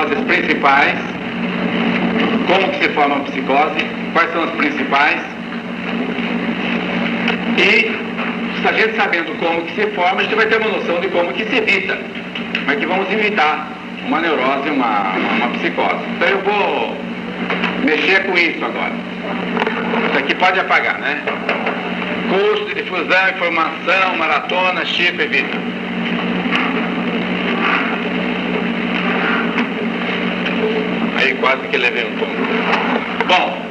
neuroses principais, como que se forma a psicose, quais são as principais, e a gente sabendo como que se forma, a gente vai ter uma noção de como que se evita, como é que vamos evitar uma neurose, uma psicose. Então eu vou mexer com isso agora. Isso aqui pode apagar, né? Curso de difusão, informação, maratona, Chico e Vitor. Aí quase que levei um pouco. Bom,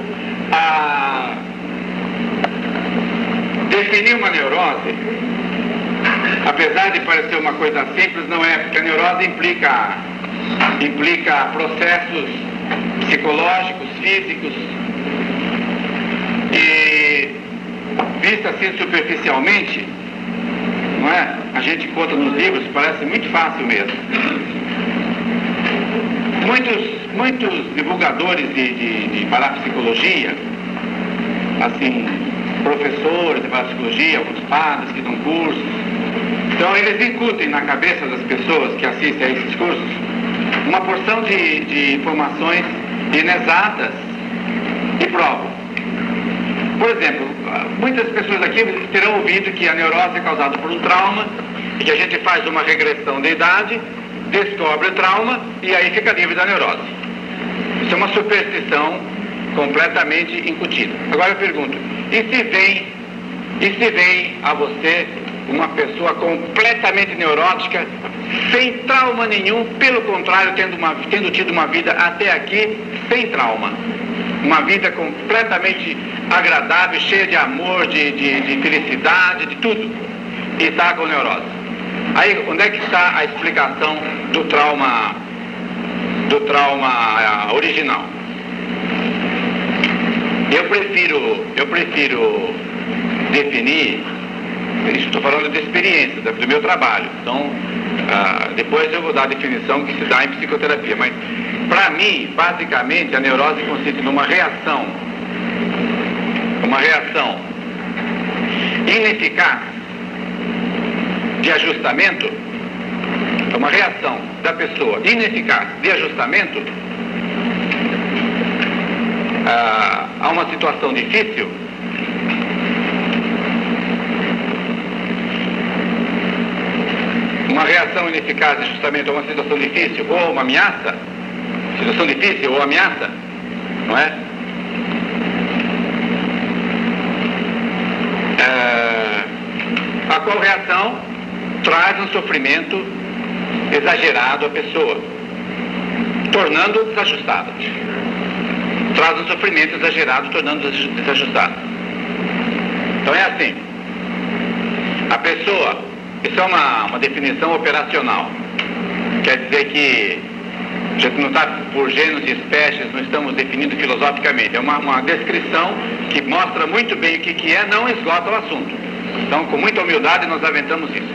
definir uma neurose, apesar de parecer uma coisa simples, não é, porque a neurose implica processos psicológicos, físicos, e vista assim superficialmente, não é? A gente conta nos livros, parece muito fácil mesmo. Muitos divulgadores de parapsicologia, assim, professores de parapsicologia, alguns padres que dão cursos, então eles incutem na cabeça das pessoas que assistem a esses cursos uma porção de informações inexatas e provam. Por exemplo, muitas pessoas aqui terão ouvido que a neurose é causada por um trauma e que a gente faz uma regressão de idade, descobre o trauma e aí fica livre da neurose. Isso é uma superstição completamente incutida. Agora eu pergunto, e se vem a você uma pessoa completamente neurótica, sem trauma nenhum, pelo contrário, tendo tido uma vida até aqui sem trauma, uma vida completamente agradável, cheia de amor, de felicidade, de tudo, e está com neurose? Aí, onde é que está a explicação do trauma original? Eu prefiro definir, estou falando de experiência, do meu trabalho, então depois eu vou dar a definição que se dá em psicoterapia, mas para mim, basicamente, a neurose consiste numa reação ineficaz de ajustamento, uma reação da pessoa ineficaz de ajustamento a uma situação difícil, uma reação ineficaz de ajustamento a uma situação difícil ou uma ameaça, situação difícil ou ameaça, não é? A qual reação traz um sofrimento exagerado à pessoa, tornando-a desajustada. Traz um sofrimento exagerado, tornando-a desajustada. Então é assim. A pessoa, isso é uma definição operacional. Quer dizer que a gente não está por gêneros e espécies, não estamos definindo filosoficamente. É uma descrição que mostra muito bem o que é, não esgota o assunto. Então, com muita humildade, nós aventamos isso.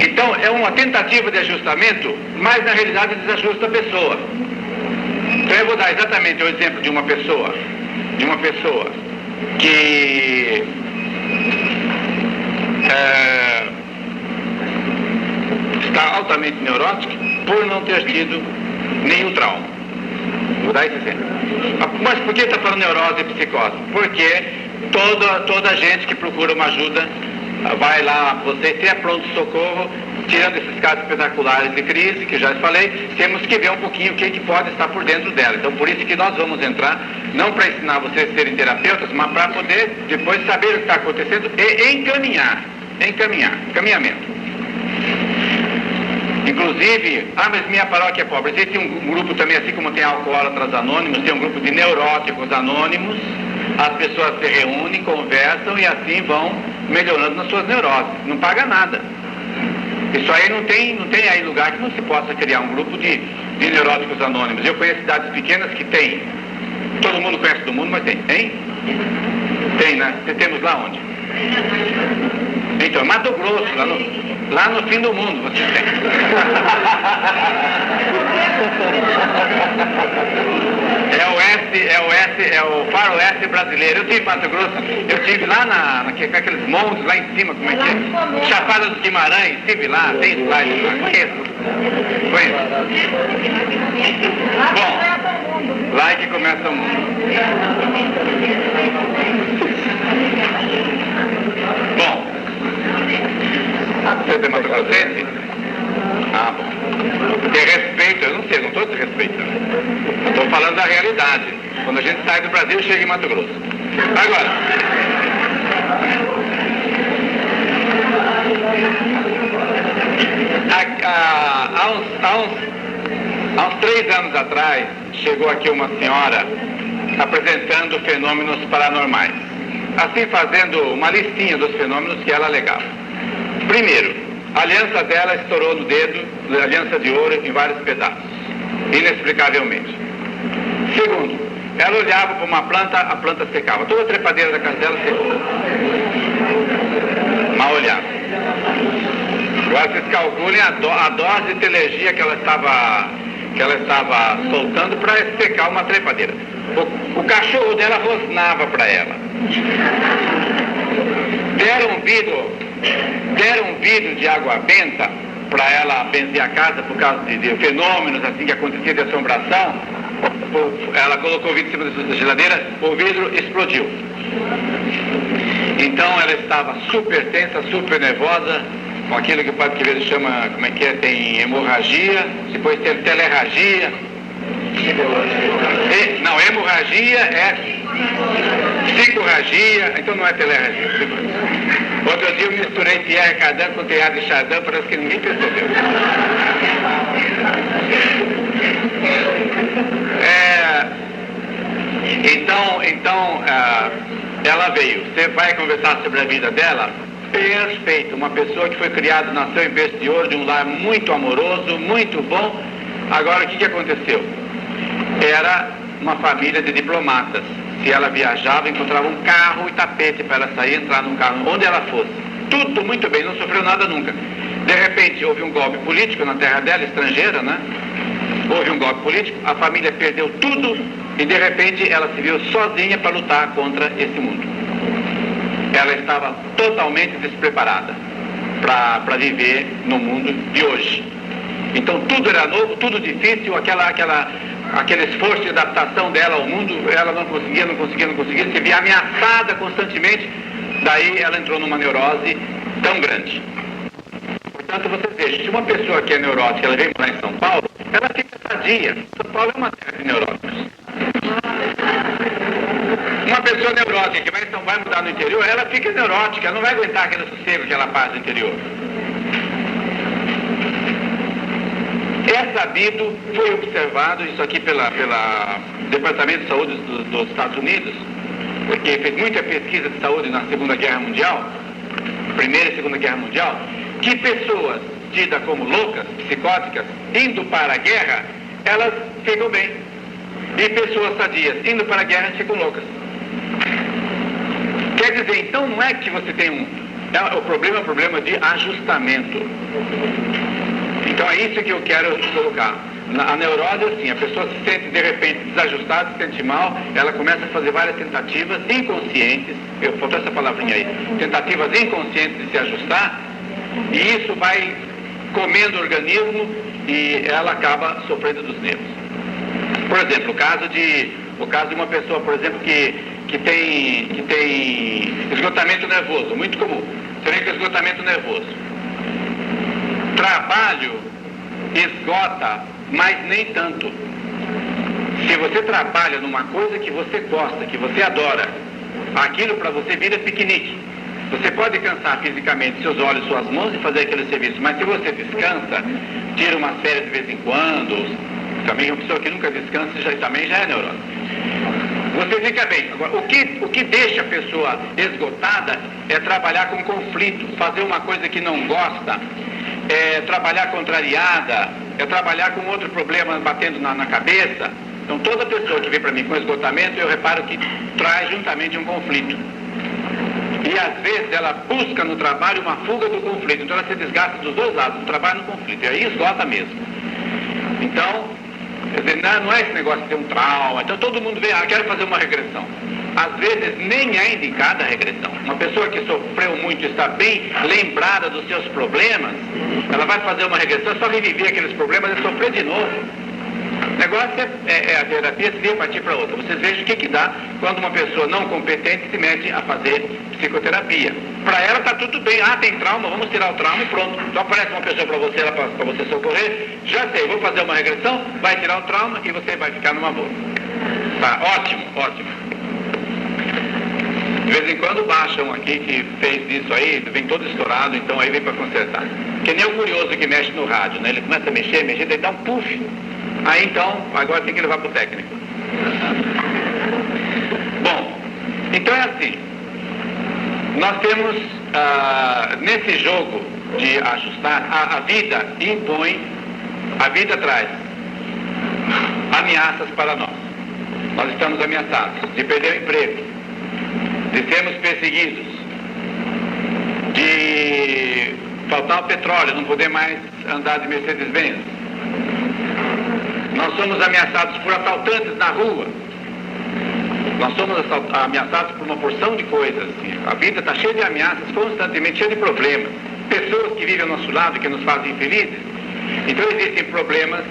Então, é uma tentativa de ajustamento, mas na realidade desajusta a pessoa. Então, eu vou dar exatamente o exemplo de uma pessoa que está altamente neurótica por não ter tido nenhum trauma. Vou dar esse exemplo. Mas por que está falando neurose e psicose? Porque toda gente que procura uma ajuda vai lá, você tem a pronto-socorro, tirando esses casos espetaculares de crise, que já falei, temos que ver um pouquinho o que pode estar por dentro dela. Então, por isso que nós vamos entrar, não para ensinar vocês a serem terapeutas, mas para poder depois saber o que está acontecendo e encaminhamento. Inclusive, mas minha paróquia é pobre. Existe um grupo também, assim como tem alcoólatras anônimos, tem um grupo de neuróticos anônimos. As pessoas se reúnem, conversam e assim vão melhorando nas suas neuroses. Não paga nada. Isso aí não tem aí lugar que não se possa criar um grupo de neuróticos anônimos. Eu conheço cidades pequenas que tem. Todo mundo conhece do mundo, mas tem. Hein? Tem, né? Temos lá onde? Então, Mato Grosso, lá no fim do mundo vocês têm. É o faroeste brasileiro. Eu tive em Mato Grosso, eu tive lá naqueles montes lá em cima, como é que é? Chapada dos Guimarães, estive lá, tem slide lá, conheço. conhece o mundo. Bom, você é mato-grossense? Ah, bom. Ter respeito, eu não sei, não estou desrespeitando. Estou falando da realidade. Quando a gente sai do Brasil, chega em Mato Grosso. Agora, há uns 3 anos atrás, chegou aqui uma senhora apresentando fenômenos paranormais. Assim, fazendo uma listinha dos fenômenos que ela alegava. Primeiro, a aliança dela estourou no dedo, aliança de ouro, em vários pedaços, inexplicavelmente. Segundo, ela olhava para uma planta, a planta secava. Toda a trepadeira da casa dela secou. Mal olhava. Agora vocês calculem a dose de energia que ela estava soltando para secar uma trepadeira. O cachorro dela rosnava para ela. Deram um vidro de água benta para ela benzer a casa por causa de fenômenos assim que acontecia de assombração. Ela colocou o vidro em cima da geladeira, o vidro explodiu. Então ela estava super tensa, super nervosa, com aquilo que o padre Quevedo chama, como é que é, tem hemorragia, depois tem telerragia. Não, hemorragia é psicorragia, então não é telerragia. Outro dia eu misturei Pierre Cardin com Teilhard de Chardin, parece que ninguém percebeu. Então, ela veio. Você vai conversar sobre a vida dela? Perfeito. Uma pessoa que foi criada, nasceu em berço de ouro, de um lar muito amoroso, muito bom. Agora, o que aconteceu? Era uma família de diplomatas. Se ela viajava, encontrava um carro e tapete para ela sair, entrar num carro, onde ela fosse. Tudo muito bem, não sofreu nada nunca. De repente, houve um golpe político na terra dela, estrangeira, né? Houve um golpe político, a família perdeu tudo e, de repente, ela se viu sozinha para lutar contra esse mundo. Ela estava totalmente despreparada para viver no mundo de hoje. Então, tudo era novo, tudo difícil, aquele esforço de adaptação dela ao mundo, ela não conseguia, se via ameaçada constantemente, daí ela entrou numa neurose tão grande. Portanto, você veja, se uma pessoa que é neurótica, ela vem morar em São Paulo, ela fica sadia. São Paulo é uma terra de neuróticos. Uma pessoa neurótica que vai mudar no interior, ela fica neurótica, ela não vai aguentar aquele sossego que ela paz no interior. É sabido, foi observado isso aqui pela Departamento de Saúde dos Estados Unidos, porque fez muita pesquisa de saúde na Segunda Guerra Mundial, Primeira e Segunda Guerra Mundial, que pessoas tidas como loucas, psicóticas, indo para a guerra, elas ficam bem. E pessoas sadias, indo para a guerra, ficam loucas. Quer dizer, então não é que você tem o problema é um problema de ajustamento. Então é isso que eu quero colocar. A neurose, assim, a pessoa se sente de repente desajustada, se sente mal, ela começa a fazer várias tentativas inconscientes, eu faltou essa palavrinha aí, tentativas inconscientes de se ajustar, e isso vai comendo o organismo e ela acaba sofrendo dos nervos. Por exemplo, o caso de uma pessoa, por exemplo, que tem esgotamento nervoso, muito comum. Você vê que é esgotamento nervoso. Trabalho esgota, mas nem tanto. Se você trabalha numa coisa que você gosta, que você adora, aquilo para você vira piquenique. Você pode cansar fisicamente seus olhos, suas mãos e fazer aquele serviço, mas se você descansa, tira uma férias de vez em quando, também uma pessoa que nunca descansa também já é neurótica. Você fica bem. Agora, o que deixa a pessoa esgotada é trabalhar com conflito, fazer uma coisa que não gosta, é trabalhar contrariada, é trabalhar com outro problema batendo na cabeça. Então toda pessoa que vem para mim com esgotamento, eu reparo que traz juntamente um conflito. E às vezes ela busca no trabalho uma fuga do conflito. Então ela se desgasta dos dois lados, no trabalho e no conflito. E aí esgota mesmo. Então, quer dizer, não é esse negócio de ter um trauma. Então todo mundo vem, quero fazer uma regressão. Às vezes nem é indicada a regressão. Uma pessoa que sofreu muito, está bem lembrada dos seus problemas, ela vai fazer uma regressão, só reviver aqueles problemas e sofrer de novo. O negócio é a terapia seria partir para outra. Vocês vejam o que dá quando uma pessoa não competente se mete a fazer psicoterapia. Para ela está tudo bem. Ah, tem trauma, vamos tirar o trauma e pronto. Então aparece uma pessoa para você, para você socorrer. Já sei, vou fazer uma regressão, vai tirar o trauma e você vai ficar numa boa. Tá, ótimo, ótimo. De vez em quando baixam aqui que fez isso aí, vem todo estourado, então aí vem para consertar. Que nem o curioso que mexe no rádio, né? Ele começa a mexer, daí dá um puff. Aí então, agora tem que levar para o técnico. Bom, então é assim. Nós temos, nesse jogo de ajustar, a vida impõe, a vida traz ameaças para nós. Nós estamos ameaçados de perder o emprego, de sermos perseguidos, de faltar o petróleo, não poder mais andar de Mercedes-Benz. Nós somos ameaçados por assaltantes na rua. Nós somos ameaçados por uma porção de coisas. Assim. A vida está cheia de ameaças, constantemente cheia de problemas. Pessoas que vivem ao nosso lado, que nos fazem felizes. Então existem problemas,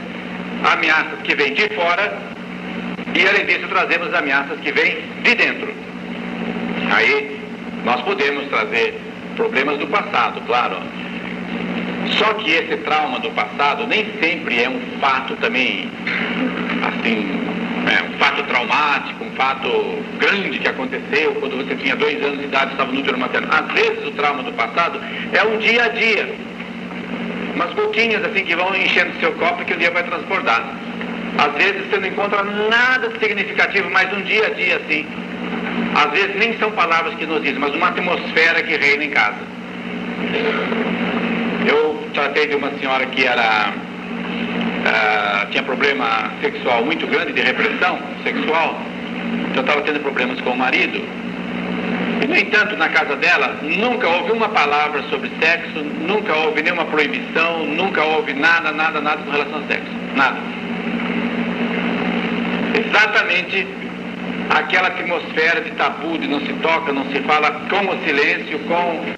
ameaças que vêm de fora, e além disso trazemos ameaças que vêm de dentro. Aí nós podemos trazer problemas do passado, claro. Só que esse trauma do passado nem sempre é um fato também, assim, um fato traumático, um fato grande que aconteceu quando você tinha 2 anos de idade e estava no útero materno. Às vezes o trauma do passado é um dia a dia, umas gotinhas assim que vão enchendo seu copo e que um dia vai transbordar. Às vezes você não encontra nada significativo, mas um dia a dia assim. Às vezes nem são palavras que nos dizem, mas uma atmosfera que reina em casa. Eu tratei de uma senhora que tinha problema sexual muito grande, de repressão sexual, então estava tendo problemas com o marido. E, no entanto, na casa dela, nunca houve uma palavra sobre sexo, nunca houve nenhuma proibição, nunca houve nada com relação ao sexo. Nada. Exatamente aquela atmosfera de tabu, de não se toca, não se fala, com o silêncio, com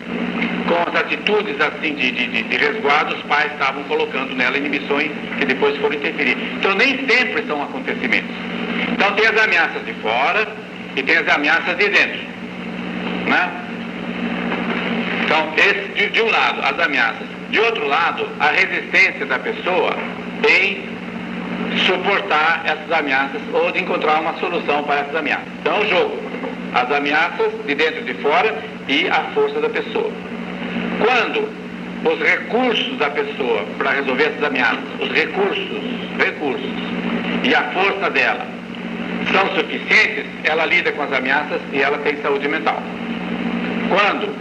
as atitudes assim de resguardo, os pais estavam colocando nela inibições que depois foram interferir. Então nem sempre são acontecimentos. Então tem as ameaças de fora e tem as ameaças de dentro, né? Então esse, de um lado as ameaças, de outro lado a resistência da pessoa em suportar essas ameaças ou de encontrar uma solução para essas ameaças. Então o jogo, as ameaças de dentro e de fora e a força da pessoa. Quando os recursos da pessoa para resolver essas ameaças, os recursos e a força dela são suficientes, ela lida com as ameaças e ela tem saúde mental. Quando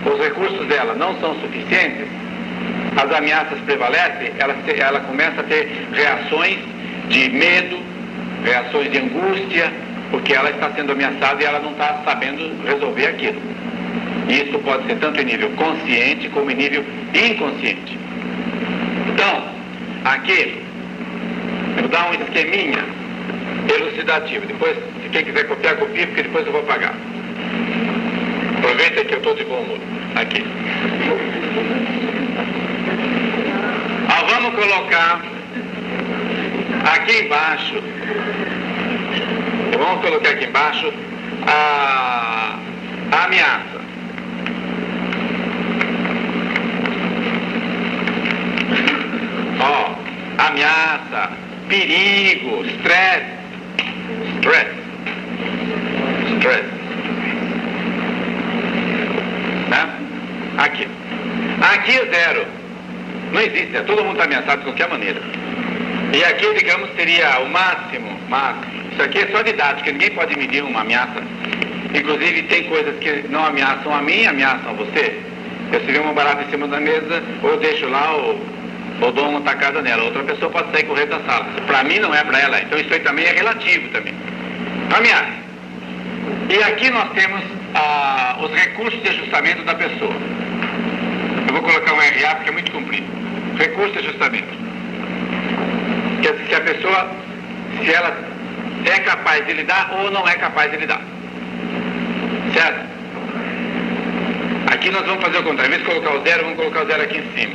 os recursos dela não são suficientes, as ameaças prevalecem, ela começa a ter reações de medo, reações de angústia, porque ela está sendo ameaçada e ela não está sabendo resolver aquilo. Isso pode ser tanto em nível consciente como em nível inconsciente. Então, aqui, eu vou dar um esqueminha elucidativo. Depois, se quem quiser copiar, copia, porque depois eu vou pagar. Aproveita que eu estou de bom humor. Aqui. Vamos colocar aqui embaixo, a ameaça. Ameaça, perigo, stress. Né? Aqui é zero. Não existe, todo mundo está ameaçado de qualquer maneira. E aqui, digamos, seria o máximo. Isso aqui é só didática, ninguém pode medir uma ameaça. Inclusive, tem coisas que não ameaçam a mim, ameaçam a você. Eu se vê uma barata em cima da mesa, ou eu deixo lá, ou dou uma tacada nela. Outra pessoa pode sair correndo da sala. Para mim não é para ela. Então isso aí também é relativo também. Ameaça. E aqui nós temos os recursos de ajustamento da pessoa. Eu vou colocar um RA porque é muito comprido. Recurso de ajustamento. Se a pessoa, se ela é capaz de lidar ou não é capaz de lidar. Certo? Aqui nós vamos fazer o contrário. Em vez de colocar o zero, vamos colocar o zero aqui em cima.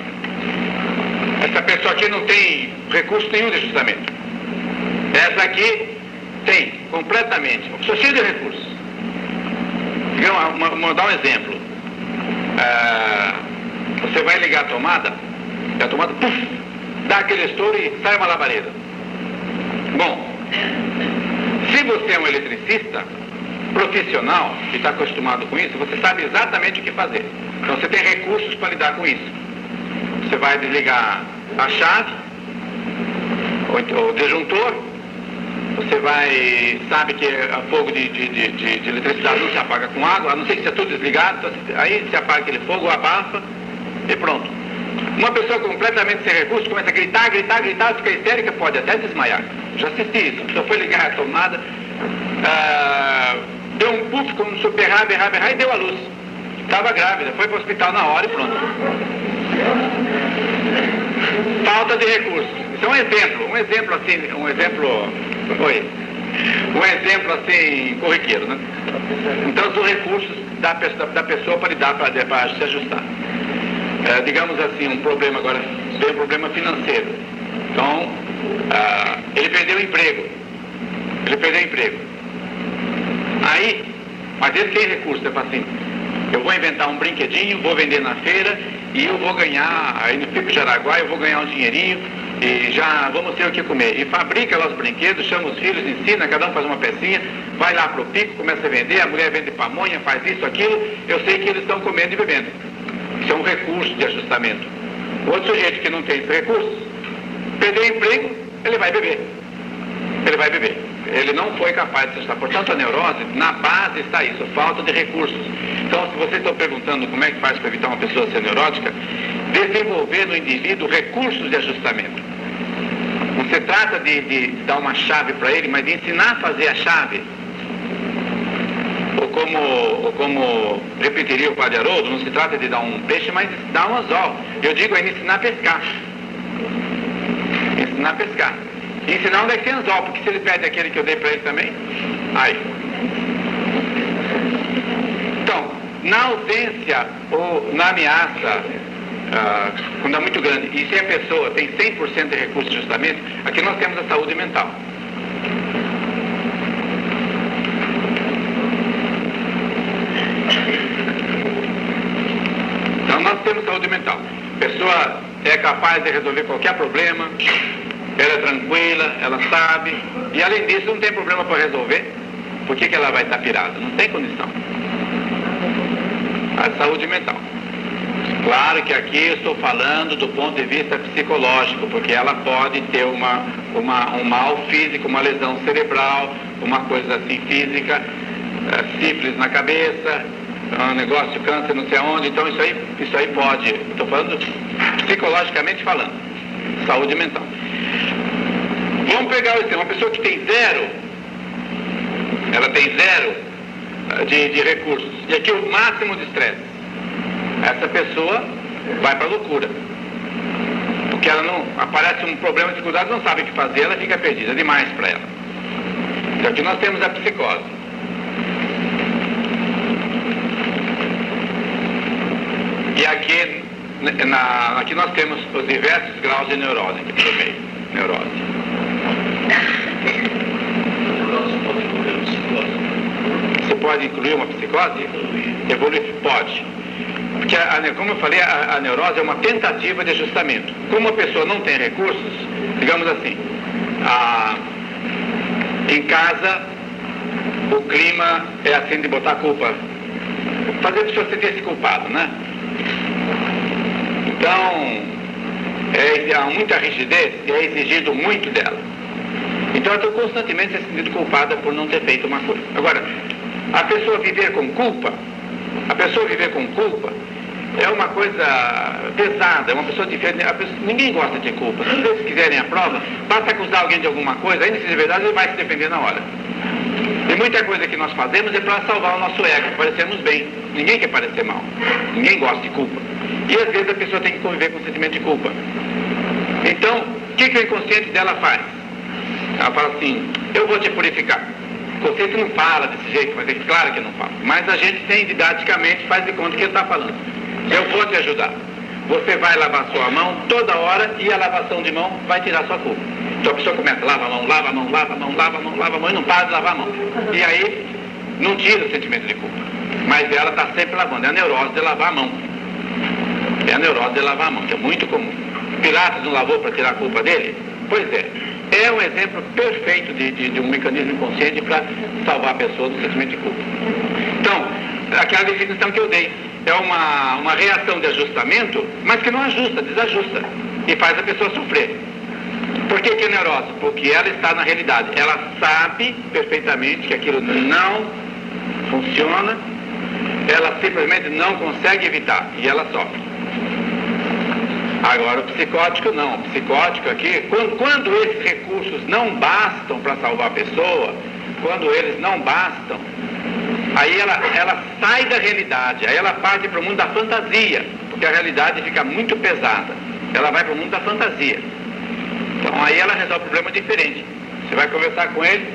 Essa pessoa aqui não tem recurso nenhum de ajustamento. Essa aqui tem, completamente, uma pessoa cheia de recursos. Vou dar um exemplo. Você vai ligar a tomada, e a tomada, puf, dá aquele estouro e sai uma labareda. Bom, se você é um eletricista profissional, que está acostumado com isso, você sabe exatamente o que fazer. Então você tem recursos para lidar com isso. Você vai desligar a chave, ou o disjuntor, você sabe que fogo de eletricidade não se apaga com água, a não ser que seja tudo desligado, então aí se apaga aquele fogo, abafa e pronto. Uma pessoa completamente sem recursos começa a gritar, fica histérica, pode até desmaiar. Já assisti isso. Então foi ligar a tomada, deu um puff, começou a berrar e deu a luz. Estava grávida, foi para o hospital na hora e pronto. Falta de recursos. Isso é um exemplo assim corriqueiro, né? Então são recursos da pessoa para lidar, para se ajustar. Digamos assim, um problema agora, tem um problema financeiro. Então, ele perdeu o emprego. Aí, mas ele tem recursos, ele fala assim, eu vou inventar um brinquedinho, vou vender na feira e eu vou ganhar, aí no Pico Jaraguá eu vou ganhar um dinheirinho e já vamos ter o que comer. E fabrica lá os brinquedos, chama os filhos, ensina, cada um faz uma pecinha, vai lá pro Pico, começa a vender, a mulher vende pamonha, faz isso, aquilo, eu sei que eles estão comendo e bebendo. Isso é um recurso de ajustamento. O outro sujeito que não tem esse recurso, perdeu o emprego, ele vai beber. Ele não foi capaz de se ajustar. Portanto, a neurose, na base está isso, falta de recursos. Então, se vocês estão perguntando como é que faz para evitar uma pessoa ser neurótica, desenvolver no indivíduo recursos de ajustamento. Não se trata de dar uma chave para ele, mas de ensinar a fazer a chave. Ou como repetiria o Padre Haroldo, não se trata de dar um peixe, mas de dar um anzol. Eu digo, é ensinar a pescar. Ensinar onde é que tem anzol, porque se ele perde aquele que eu dei para ele também, aí. Então, na ausência ou na ameaça, quando é muito grande, e se a pessoa tem 100% de recurso de ajustamento, aqui nós temos a saúde mental. Então nós temos saúde mental. A pessoa é capaz de resolver qualquer problema, ela é tranquila, ela sabe, e além disso não tem problema para resolver. Por que ela vai estar pirada? Não tem condição. A saúde mental. Claro que aqui eu estou falando do ponto de vista psicológico, porque ela pode ter um mal físico, uma lesão cerebral, uma coisa assim física, sífilis na cabeça, um negócio, câncer, não sei aonde. Então isso aí pode. Estou falando psicologicamente falando. Saúde mental. Vamos pegar uma pessoa que tem zero, ela tem zero de recursos, e aqui o máximo de estresse. Essa pessoa vai para a loucura, porque ela não, aparece um problema de dificuldade, não sabe o que fazer, ela fica perdida, é demais para ela. Então aqui nós temos a psicose. E aqui nós temos os diversos graus de neurose aqui pelo meio. Neurose. Você pode incluir uma psicose? Evoluir? Pode. Porque, como eu falei, a neurose é uma tentativa de ajustamento. Como a pessoa não tem recursos, digamos assim, em casa o clima é assim de botar a culpa, fazer a pessoa se sentir culpado, né? Então, há muita rigidez e é exigido muito dela. Então, eu estou constantemente se sentindo culpada por não ter feito uma coisa. Agora, a pessoa viver com culpa é uma coisa pesada, é uma pessoa diferente. Ninguém gosta de culpa. Se vocês quiserem a prova, basta acusar alguém de alguma coisa, ainda se de verdade ele vai se defender na hora. E muita coisa que nós fazemos é para salvar o nosso ego, parecermos bem. Ninguém quer parecer mal. Ninguém gosta de culpa. E às vezes a pessoa tem que conviver com o sentimento de culpa. Então, o que o inconsciente dela faz? Ela fala assim, eu vou te purificar. O consciente não fala desse jeito, mas é claro que não fala. Mas a gente tem didaticamente, faz de conta que ele está falando. Eu vou te ajudar. Você vai lavar sua mão toda hora e a lavação de mão vai tirar sua culpa. Então a pessoa começa a lavar a mão, lava a mão, lava a mão, lava a mão, lava a mão e não para de lavar a mão. E aí não tira o sentimento de culpa. Mas ela está sempre lavando. É a neurose de lavar a mão. É a neurose de lavar a mão, que é muito comum. Pilatos não lavou para tirar a culpa dele? Pois é. É um exemplo perfeito de um mecanismo inconsciente para salvar a pessoa do sentimento de culpa. Então, aquela definição que eu dei é uma reação de ajustamento, mas que não ajusta, desajusta. E faz a pessoa sofrer. Por que é neurose? Porque ela está na realidade. Ela sabe perfeitamente que aquilo não funciona, ela simplesmente não consegue evitar e ela sofre. Agora o psicótico não. O psicótico aqui, quando esses recursos não bastam para salvar a pessoa, quando eles não bastam, aí ela sai da realidade, aí ela parte para o mundo da fantasia, porque a realidade fica muito pesada. Ela vai para o mundo da fantasia. Então aí ela resolve o problema diferente. Você vai conversar com ele.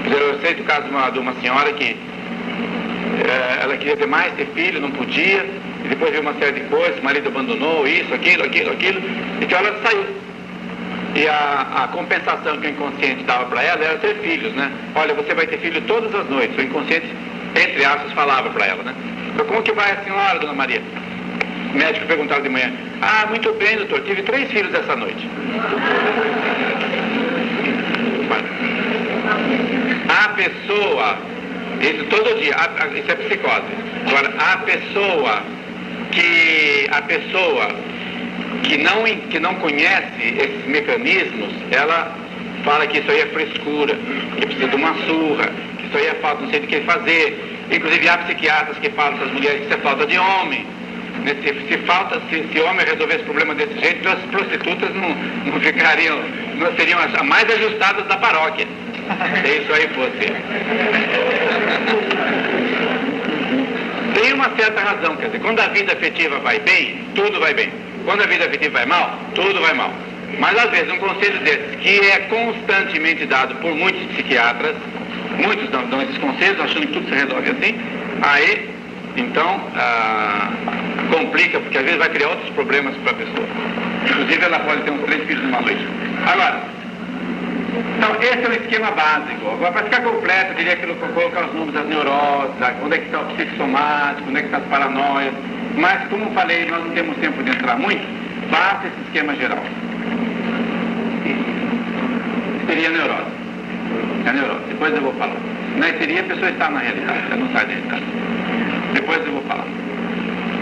Eu sei do caso de uma senhora que ela queria ter mais, ter filho, não podia, e depois veio uma série de coisas, o marido abandonou, isso, aquilo, então ela saiu. E a compensação que o inconsciente dava para ela era ter filhos, né? Olha, você vai ter filho todas as noites. O inconsciente, entre aspas, falava para ela, né? Então, como que vai a senhora, dona Maria? O médico perguntava de manhã. Ah, muito bem, doutor, tive 3 filhos essa noite. A pessoa, isso todo dia, isso é psicose. Agora, a pessoa que não conhece esses mecanismos, ela fala que isso aí é frescura, que precisa de uma surra, que isso aí é falta, não sei do que fazer. Inclusive há psiquiatras que falam para as mulheres que isso é falta de homem. Se homem resolver esse problema desse jeito, então as prostitutas não ficariam, não seriam as mais ajustadas da paróquia. Se isso aí fosse. Tem uma certa razão, quer dizer, quando a vida afetiva vai bem, tudo vai bem. Quando a vida afetiva vai mal, tudo vai mal. Mas às vezes um conselho desses, que é constantemente dado por muitos psiquiatras, muitos dão esses conselhos, achando que tudo se resolve assim, aí, então, complica, porque às vezes vai criar outros problemas para a pessoa. Inclusive ela pode ter uns 3 filhos numa noite. Agora, então esse é o esquema básico. Agora, para ficar completo, eu diria que eu vou colocar os números das neuroses, onde é que está o psicossomático, onde é que está as paranoias. Mas, como eu falei, nós não temos tempo de entrar muito, basta esse esquema geral. Seria a neurose. É a neurose. Depois eu vou falar. Na histeria a pessoa está na realidade, ela não sai da realidade. Depois eu vou falar.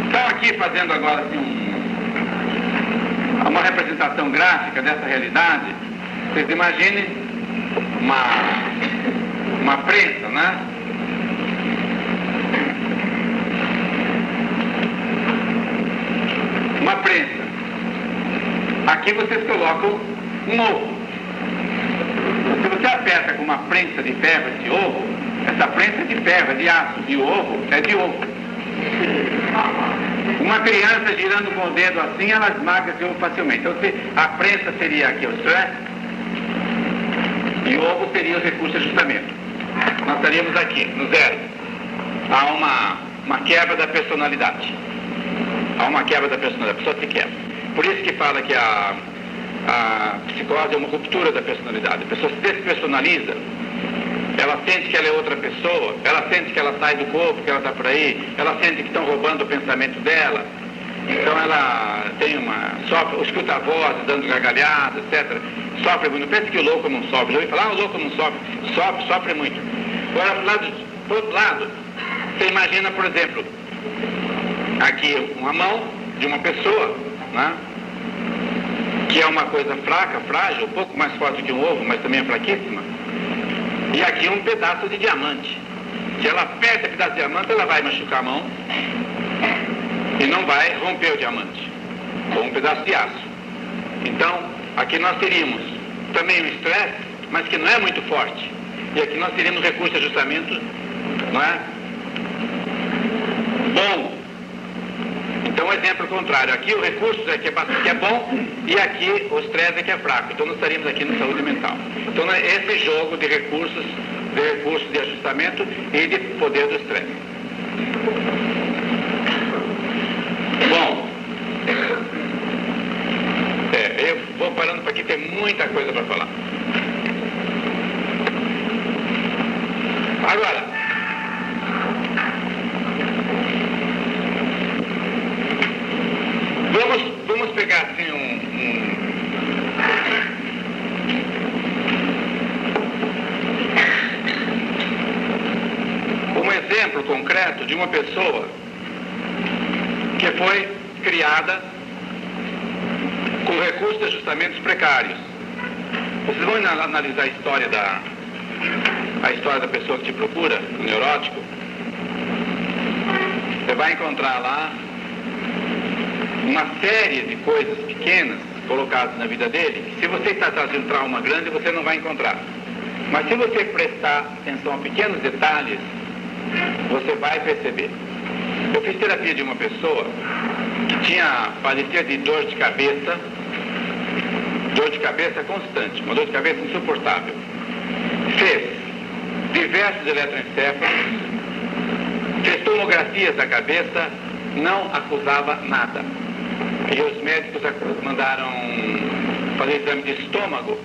Então aqui fazendo agora assim uma representação gráfica dessa realidade, vocês imaginem uma prensa, né? Uma prensa. Aqui vocês colocam um ovo. Se você aperta com uma prensa de ferro esse ovo, essa prensa é de ferro, é de aço, e o ovo é de ovo. Uma criança girando com o dedo assim, ela esmaga esse ovo facilmente. Então a prensa seria aqui o stress, e o ovo seria o recurso de ajustamento. Nós estaríamos aqui, no zero. Há uma quebra da personalidade. Há uma quebra da personalidade, a pessoa se quebra. Por isso que fala que a psicose é uma ruptura da personalidade. A pessoa se despersonaliza, ela sente que ela é outra pessoa, ela sente que ela sai do corpo, que ela está por aí, ela sente que estão roubando o pensamento dela. Então ela sofre, escuta a voz, dando gargalhadas, etc. Sofre muito. Não pense que o louco não sofre. Já ouvi falar, o louco não sofre. Sofre muito. Agora, por outro lado, você imagina, por exemplo, aqui uma mão de uma pessoa, né? Que é uma coisa fraca, frágil, um pouco mais forte que um ovo, mas também é fraquíssima. E aqui um pedaço de diamante. Se ela aperta o pedaço de diamante, ela vai machucar a mão e não vai romper o diamante, ou um pedaço de aço. Então, aqui nós teríamos também um estresse, mas que não é muito forte. E aqui nós teríamos recurso de ajustamento, não é? Bom. Então, o exemplo contrário. Aqui o recurso é que é bom e aqui o estresse é que é fraco. Então, nós estaríamos aqui na saúde mental. Então, esse jogo de recursos de ajustamento e de poder do estresse. Bom, vou parando por aqui, tem muita coisa para falar. Agora, vamos pegar assim um exemplo concreto de uma pessoa que foi criada com recursos de ajustamentos precários. Vocês vão analisar a história da pessoa que te procura, o neurótico. Você vai encontrar lá uma série de coisas pequenas colocadas na vida dele, que se você está trazendo trauma grande, você não vai encontrar. Mas se você prestar atenção a pequenos detalhes, você vai perceber. Eu fiz terapia de uma pessoa que padecia de dor de cabeça constante, uma dor de cabeça insuportável. Fez diversos eletroencéfalos, fez tomografias da cabeça, não acusava nada. E os médicos mandaram fazer exame de estômago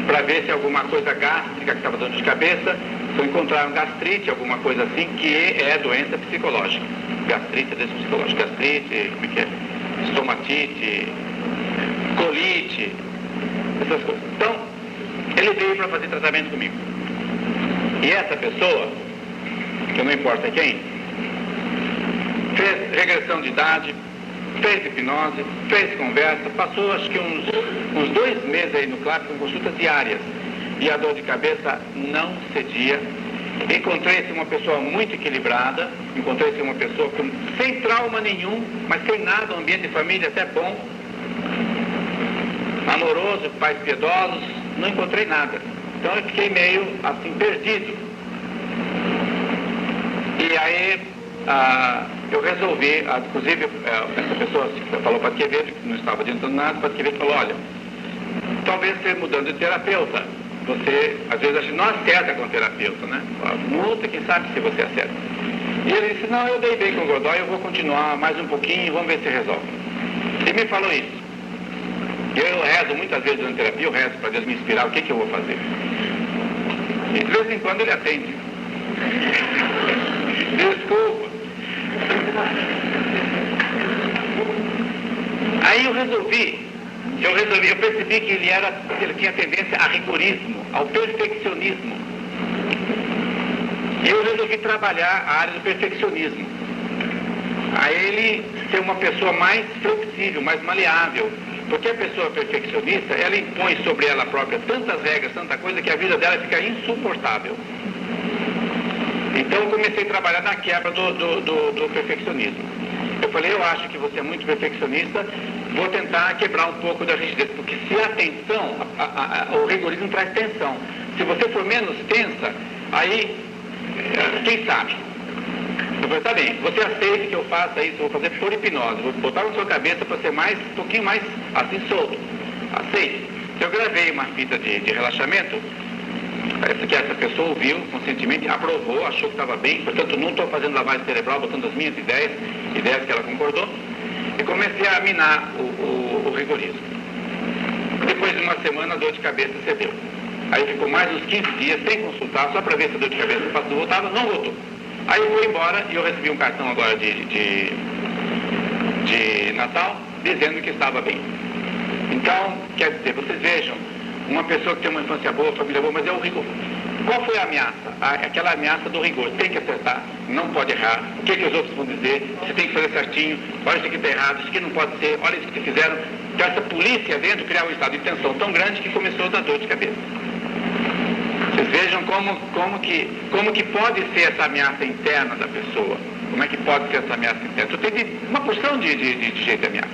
para ver se alguma coisa gástrica que estava dando de cabeça, então encontraram gastrite, alguma coisa assim, que é doença psicológica. Gastrite é doença psicológica. Gastrite, como é que é? Estomatite, colite, essas coisas. Então, ele veio para fazer tratamento comigo. E essa pessoa, que não importa quem, fez regressão de idade, fez hipnose, fez conversa, passou acho que uns 2 meses aí no CLAP com consultas diárias. E a dor de cabeça não cedia. Encontrei-se uma pessoa muito equilibrada, encontrei-se uma pessoa sem trauma nenhum, mas sem nada, um ambiente de família até bom, amoroso, pais piedosos, não encontrei nada. Então eu fiquei meio assim perdido. E aí eu resolvi, inclusive essa pessoa falou para Quevedo, que não estava adiantando nada, para Quevedo falou, olha, talvez você mudando de terapeuta, você às vezes acha que não acerta com o terapeuta, né? Muda, quem sabe se você acerta. E ele disse, não, eu dei bem com o Godoy, eu vou continuar mais um pouquinho e vamos ver se resolve. E me falou isso. Eu rezo muitas vezes durante a terapia, eu rezo para Deus me inspirar, o que eu vou fazer. E de vez em quando ele atende. Desculpa. Aí eu percebi que ele tinha tendência a rigorismo, ao perfeccionismo. E eu resolvi trabalhar a área do perfeccionismo. A ele ser uma pessoa mais flexível, mais maleável. Porque a pessoa perfeccionista, ela impõe sobre ela própria tantas regras, tanta coisa, que a vida dela fica insuportável. Então eu comecei a trabalhar na quebra do perfeccionismo. Eu falei, eu acho que você é muito perfeccionista, vou tentar quebrar um pouco da rigidez, porque se a tensão, o rigorismo traz tensão. Se você for menos tensa, aí, quem sabe? Eu falei, tá bem, você aceita que eu faça isso, eu vou fazer por hipnose, vou botar na sua cabeça para ser um pouquinho mais assim solto. Aceite. Eu gravei uma fita de relaxamento, parece que essa pessoa ouviu conscientemente, aprovou, achou que estava bem, portanto não estou fazendo lavagem cerebral, botando as minhas ideias que ela concordou, e comecei a minar o rigorismo. Depois de uma semana a dor de cabeça cedeu. Aí ficou mais uns 15 dias sem consultar, só para ver se a dor de cabeça voltava, não voltou. Aí eu fui embora e eu recebi um cartão agora de Natal dizendo que estava bem. Então, quer dizer, vocês vejam, uma pessoa que tem uma infância boa, família boa, mas é o rigor. Qual foi a ameaça? Aquela ameaça do rigor. Tem que acertar, não pode errar. O que os outros vão dizer? Você tem que fazer certinho. Olha isso aqui está errado, isso aqui não pode ser. Olha isso que fizeram. Então essa polícia dentro criava um estado de tensão tão grande que começou a dar dor de cabeça. Vocês vejam como que pode ser essa ameaça interna da pessoa. Como é que pode ser essa ameaça interna? Então tem uma porção de jeito de ameaça.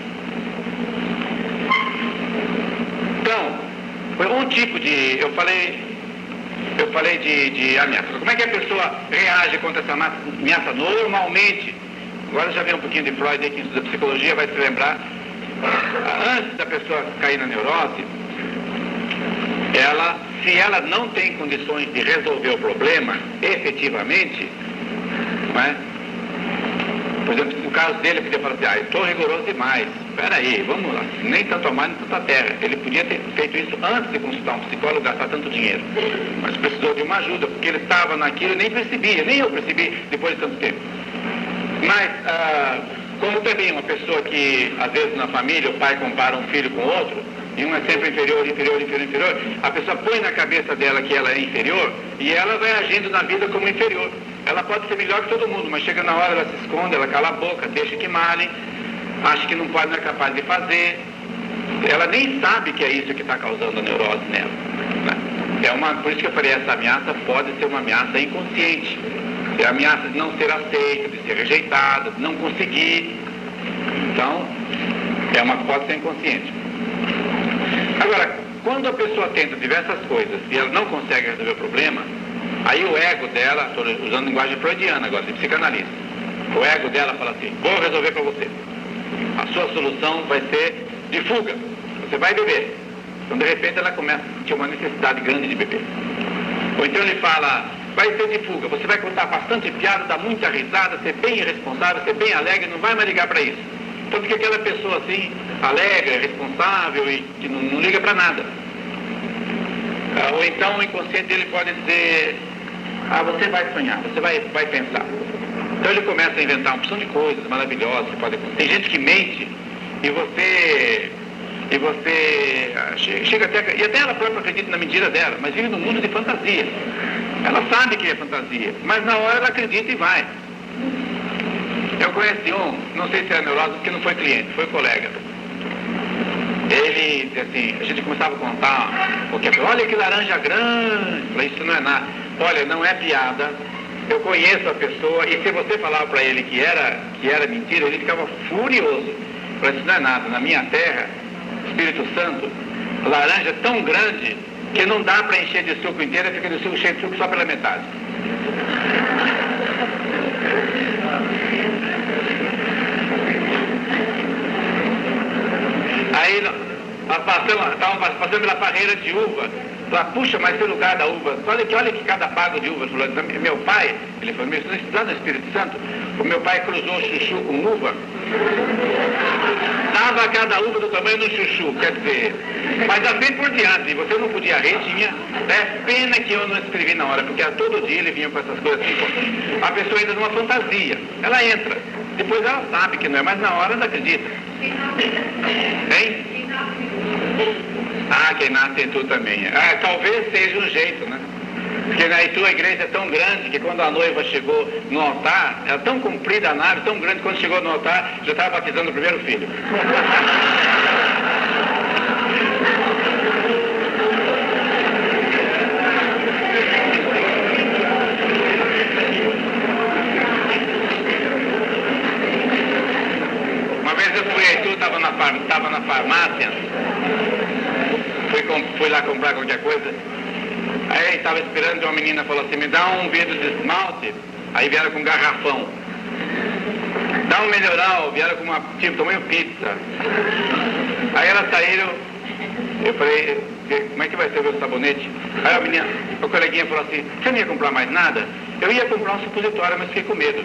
Então, foi um tipo de... Eu falei de ameaça. Como é que a pessoa reage contra essa ameaça? Normalmente, agora já vem um pouquinho de Freud aí, que estuda psicologia, vai se lembrar, antes da pessoa cair na neurose, se ela não tem condições de resolver o problema efetivamente, não é? Por exemplo, no caso dele, ele podia falar assim, eu estou rigoroso demais, espera aí, vamos lá, nem tanto a mar, nem tanto a terra. Ele podia ter feito isso antes de consultar um psicólogo, gastar tanto dinheiro, mas precisou de uma ajuda, porque ele estava naquilo e nem percebia, nem eu percebi depois de tanto tempo. Mas, como também uma pessoa que, às vezes na família, o pai compara um filho com outro, e um é sempre inferior, a pessoa põe na cabeça dela que ela é inferior, e ela vai agindo na vida como inferior. Ela pode ser melhor que todo mundo, mas chega na hora, ela se esconde, ela cala a boca, deixa que malhem, acha que não pode, não é capaz de fazer. Ela nem sabe que é isso que está causando a neurose nela, né? Por isso que eu falei, essa ameaça pode ser uma ameaça inconsciente. É a ameaça de não ser aceita, de ser rejeitada, de não conseguir. Então, pode ser inconsciente. Agora, quando a pessoa tenta diversas coisas e ela não consegue resolver o problema, aí o ego dela, estou usando linguagem freudiana agora, de psicanalista, o ego dela fala assim, vou resolver para você. A sua solução vai ser de fuga. Você vai beber. Então, de repente, ela começa a sentir uma necessidade grande de beber. Ou então ele fala, vai ser de fuga. Você vai contar bastante piada, dar muita risada, ser bem irresponsável, ser bem alegre, não vai mais ligar para isso. Então fica aquela pessoa assim, alegre, responsável e que não liga para nada. Ou então o inconsciente dele pode dizer, você vai sonhar, você vai pensar. Então ele começa a inventar uma opção de coisas maravilhosas que podem acontecer. Tem gente que mente e você chega até, e até ela própria acredita na mentira dela, mas vive num mundo de fantasia. Ela sabe que é fantasia, mas na hora ela acredita e vai. Eu conheci não sei se era neurose, porque não foi cliente, foi colega. Ele, assim, a gente começava a contar, porque olha que laranja grande, falei, isso não é nada. Olha, não é piada, eu conheço a pessoa, e se você falava para ele que era mentira, ele ficava furioso. Falei, isso não é nada, na minha terra, Espírito Santo, laranja é tão grande que não dá para encher de suco inteira, fica de suco cheio de suco só pela metade. Aí estavam passando pela parreira de uva. Falei, puxa, mas tem lugar da uva. Olha que cada bago de uva. Meu pai, ele falou, meu estudando no Espírito Santo, o meu pai cruzou chuchu com uva. Dava cada uva do tamanho do chuchu, quer dizer. Mas assim por diante, você não podia rir, tinha. É pena que eu não escrevi na hora, porque todo dia ele vinha com essas coisas assim. A pessoa entra numa fantasia, ela entra. Depois ela sabe que não é, mas na hora ela acredita. Hein? Quem nasce em tu também. Talvez seja um jeito, né? Porque na tua igreja é tão grande que quando a noiva chegou no altar, era tão comprida a nave, tão grande, quando chegou no altar, já estava batizando o primeiro filho. Uma vez eu fui aí, tu estava na farmácia, fui lá comprar qualquer coisa. Aí estava esperando e uma menina falou assim, me dá um vidro de esmalte. Aí vieram com um garrafão. Dá um melhoral, vieram com tamanho pizza. Aí elas saíram, eu falei, como é que vai ser o meu sabonete? Aí a menina, o coleguinha falou assim, você não ia comprar mais nada? Eu ia comprar um supositório, mas fiquei com medo.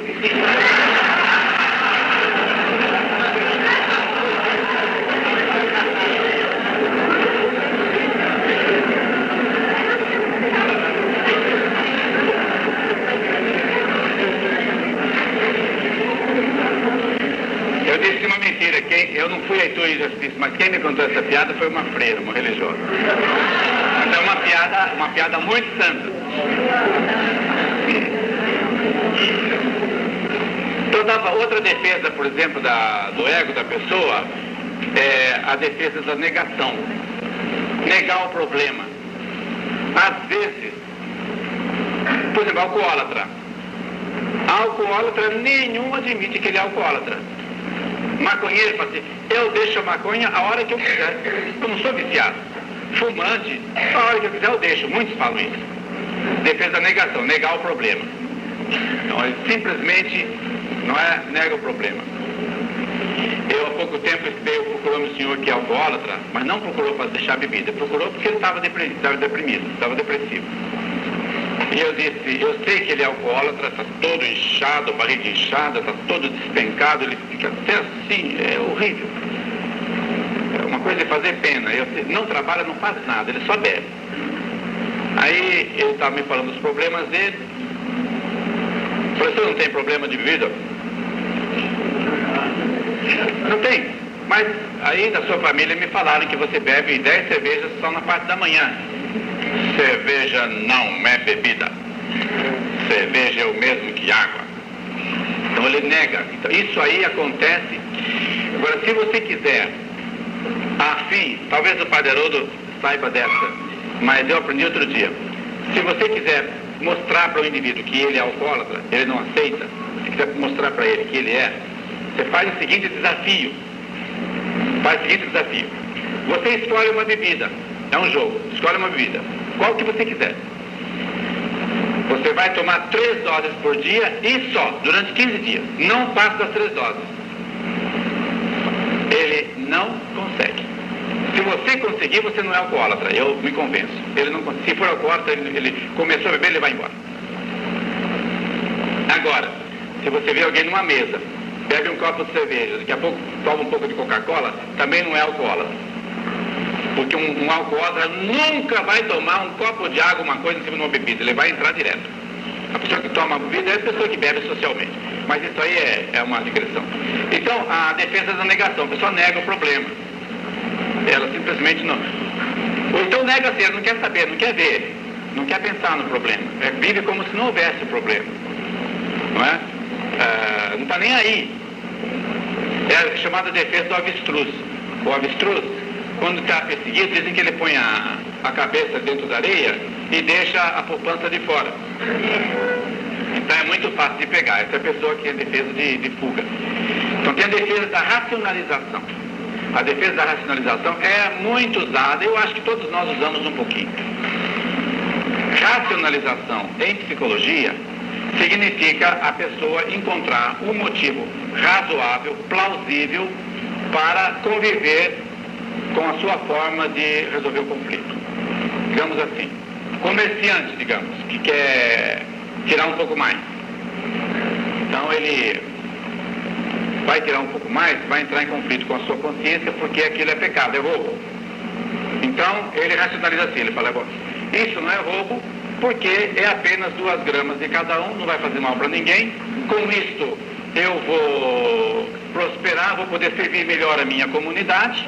Eu não fui Heitor e Justiça, mas quem me contou essa piada foi uma freira, uma religiosa. Mas é uma piada muito santa. Então, outra defesa, por exemplo, do ego da pessoa, é a defesa da negação. Negar o problema. Às vezes, por exemplo, alcoólatra. Alcoólatra nenhum admite que ele é alcoólatra. Maconheiro fala assim, eu deixo a maconha a hora que eu quiser, eu não sou viciado. Fumante, a hora que eu quiser eu deixo, muitos falam isso. Defesa da negação, negar o problema. Então ele simplesmente nega o problema. Eu há pouco tempo procurou um senhor que é alcoólatra, mas não procurou para deixar a bebida, procurou porque ele estava deprimido, estava depressivo. E eu disse, eu sei que ele é alcoólatra, está todo inchado, barriga inchada, está todo despencado, ele fica até assim, é horrível. É uma coisa de fazer pena. Eu não trabalha, não faz nada, ele só bebe. Aí ele estava me falando dos problemas dele. Professor, não tem problema de bebida? Não tem. Mas aí da sua família me falaram que você bebe 10 cervejas só na parte da manhã. Cerveja não é bebida. Cerveja é o mesmo que água. Então ele nega. Então, isso aí acontece. Agora, se você quiser, afim, talvez o Padre Haroldo saiba dessa, mas eu aprendi outro dia. Se você quiser mostrar para o indivíduo que ele é alcoólatra, ele não aceita, se quiser mostrar para ele que ele é, você faz o seguinte desafio. Faz o seguinte desafio. Você escolhe uma bebida. É um jogo. Escolhe uma bebida. Qual que você quiser. Você vai tomar 3 doses por dia e só, durante 15 dias. Não passa das 3 doses. Ele não consegue. Se você conseguir, você não é alcoólatra. Eu me convenço. Ele não consegue. Se for alcoólatra, ele começou a beber, ele vai embora. Agora, se você vê alguém numa mesa, bebe um copo de cerveja, daqui a pouco toma um pouco de Coca-Cola, também não é alcoólatra. Porque um alcoólatra nunca vai tomar um copo de água, uma coisa em cima de uma bebida, ele vai entrar direto. A pessoa que toma bebida é a pessoa que bebe socialmente. Mas isso aí é uma digressão. Então, a defesa da negação, a pessoa nega o problema. Ela simplesmente não. Ou então nega assim, ela não quer saber, não quer ver, não quer pensar no problema. Vive como se não houvesse o problema. Não é? Não está nem aí. É a chamada defesa do avestruz. O avestruz, quando está perseguido, dizem que ele põe a cabeça dentro da areia e deixa a poupança de fora. Então é muito fácil de pegar. Essa é a pessoa que é defesa de fuga. Então tem a defesa da racionalização. A defesa da racionalização é muito usada, eu acho que todos nós usamos um pouquinho. Racionalização em psicologia significa a pessoa encontrar um motivo razoável, plausível, para conviver com a sua forma de resolver o conflito. Digamos assim, comerciante, digamos, que quer tirar um pouco mais. Então ele vai tirar um pouco mais, vai entrar em conflito com a sua consciência, porque aquilo é pecado, é roubo. Então ele racionaliza assim, ele fala, isso não é roubo, porque é apenas 2 gramas de cada um, não vai fazer mal para ninguém. Com isto eu vou prosperar, vou poder servir melhor a minha comunidade.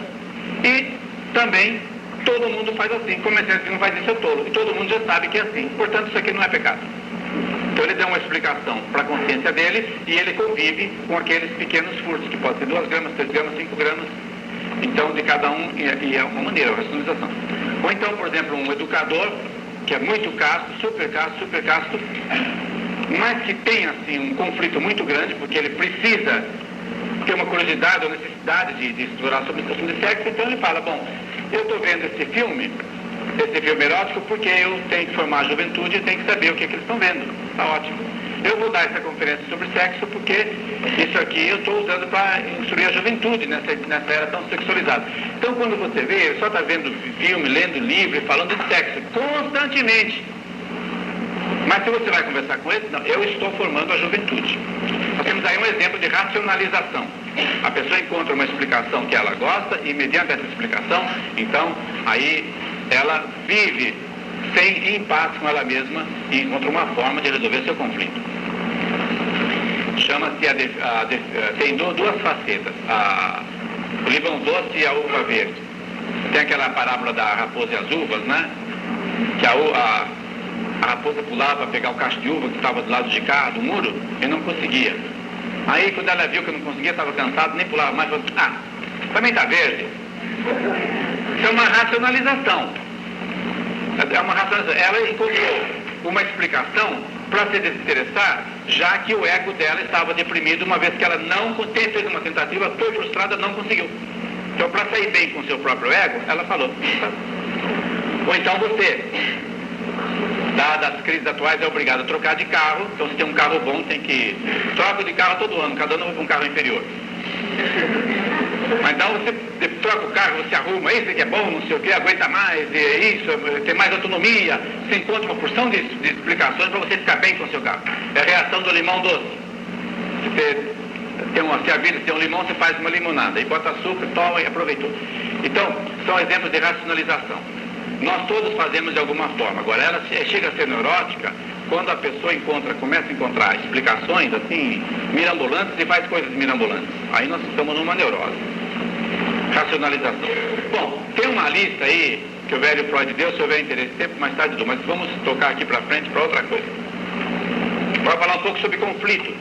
E também todo mundo faz assim. Comerciante que não faz isso é tolo. E todo mundo já sabe que é assim. Portanto, isso aqui não é pecado. Então ele dá uma explicação para a consciência dele e ele convive com aqueles pequenos furtos, que pode ser 2 gramas, 3 gramas, 5 gramas. Então, de cada um, e é uma maneira, a racionalização. Ou então, por exemplo, um educador que é muito casto, super casto, mas que tem assim um conflito muito grande, porque ele precisa ter uma curiosidade ou necessidade de explorar sobre a questão de sexo. Então ele fala, bom, eu estou vendo esse filme erótico, porque eu tenho que formar a juventude e tenho que saber o que eles estão vendo. Está ótimo. Eu vou dar essa conferência sobre sexo, porque isso aqui eu estou usando para instruir a juventude nessa era tão sexualizada. Então quando você vê, ele só está vendo filme, lendo livro, falando de sexo constantemente. Mas se você vai conversar com ele, não, eu estou formando a juventude. Nós temos aí um exemplo de racionalização. A pessoa encontra uma explicação que ela gosta e mediante essa explicação, então, aí ela vive em paz com ela mesma e encontra uma forma de resolver seu conflito. Chama-se tem 2 facetas, o limão doce e a uva verde. Tem aquela parábola da raposa e as uvas, né? Que a raposa pulava para pegar o cacho de uva que estava do lado de cá, do muro, e não conseguia. Aí quando ela viu que não conseguia, estava cansado, nem pulava mais, falou, também está verde. Isso é uma racionalização. Ela encontrou uma explicação para se desinteressar, já que o ego dela estava deprimido, uma vez que ela fez uma tentativa, foi frustrada, não conseguiu. Então, para sair bem com o seu próprio ego, ela falou. Ou então você, dadas as crises atuais, é obrigado a trocar de carro. Então, se tem um carro bom, tem que troca de carro todo ano, cada ano vai para um carro inferior. Mas então você troca o carro, você arruma, isso que é bom, não sei o que, aguenta mais, isso, tem mais autonomia. Você encontra uma porção de explicações para você ficar bem com o seu carro. É a reação do limão doce. Se a vida tem um limão, você faz uma limonada, e bota açúcar, toma e aproveitou. Então, são exemplos de racionalização. Nós todos fazemos de alguma forma. Agora, ela chega a ser neurótica quando a pessoa começa a encontrar explicações, assim, mirambolantes e faz coisas mirambolantes. Aí nós estamos numa neurose. Racionalização. Bom, tem uma lista aí que o velho Freud deu, se houver interesse, tempo mais tarde dou, mas vamos tocar aqui para frente para outra coisa. Vou falar um pouco sobre conflito.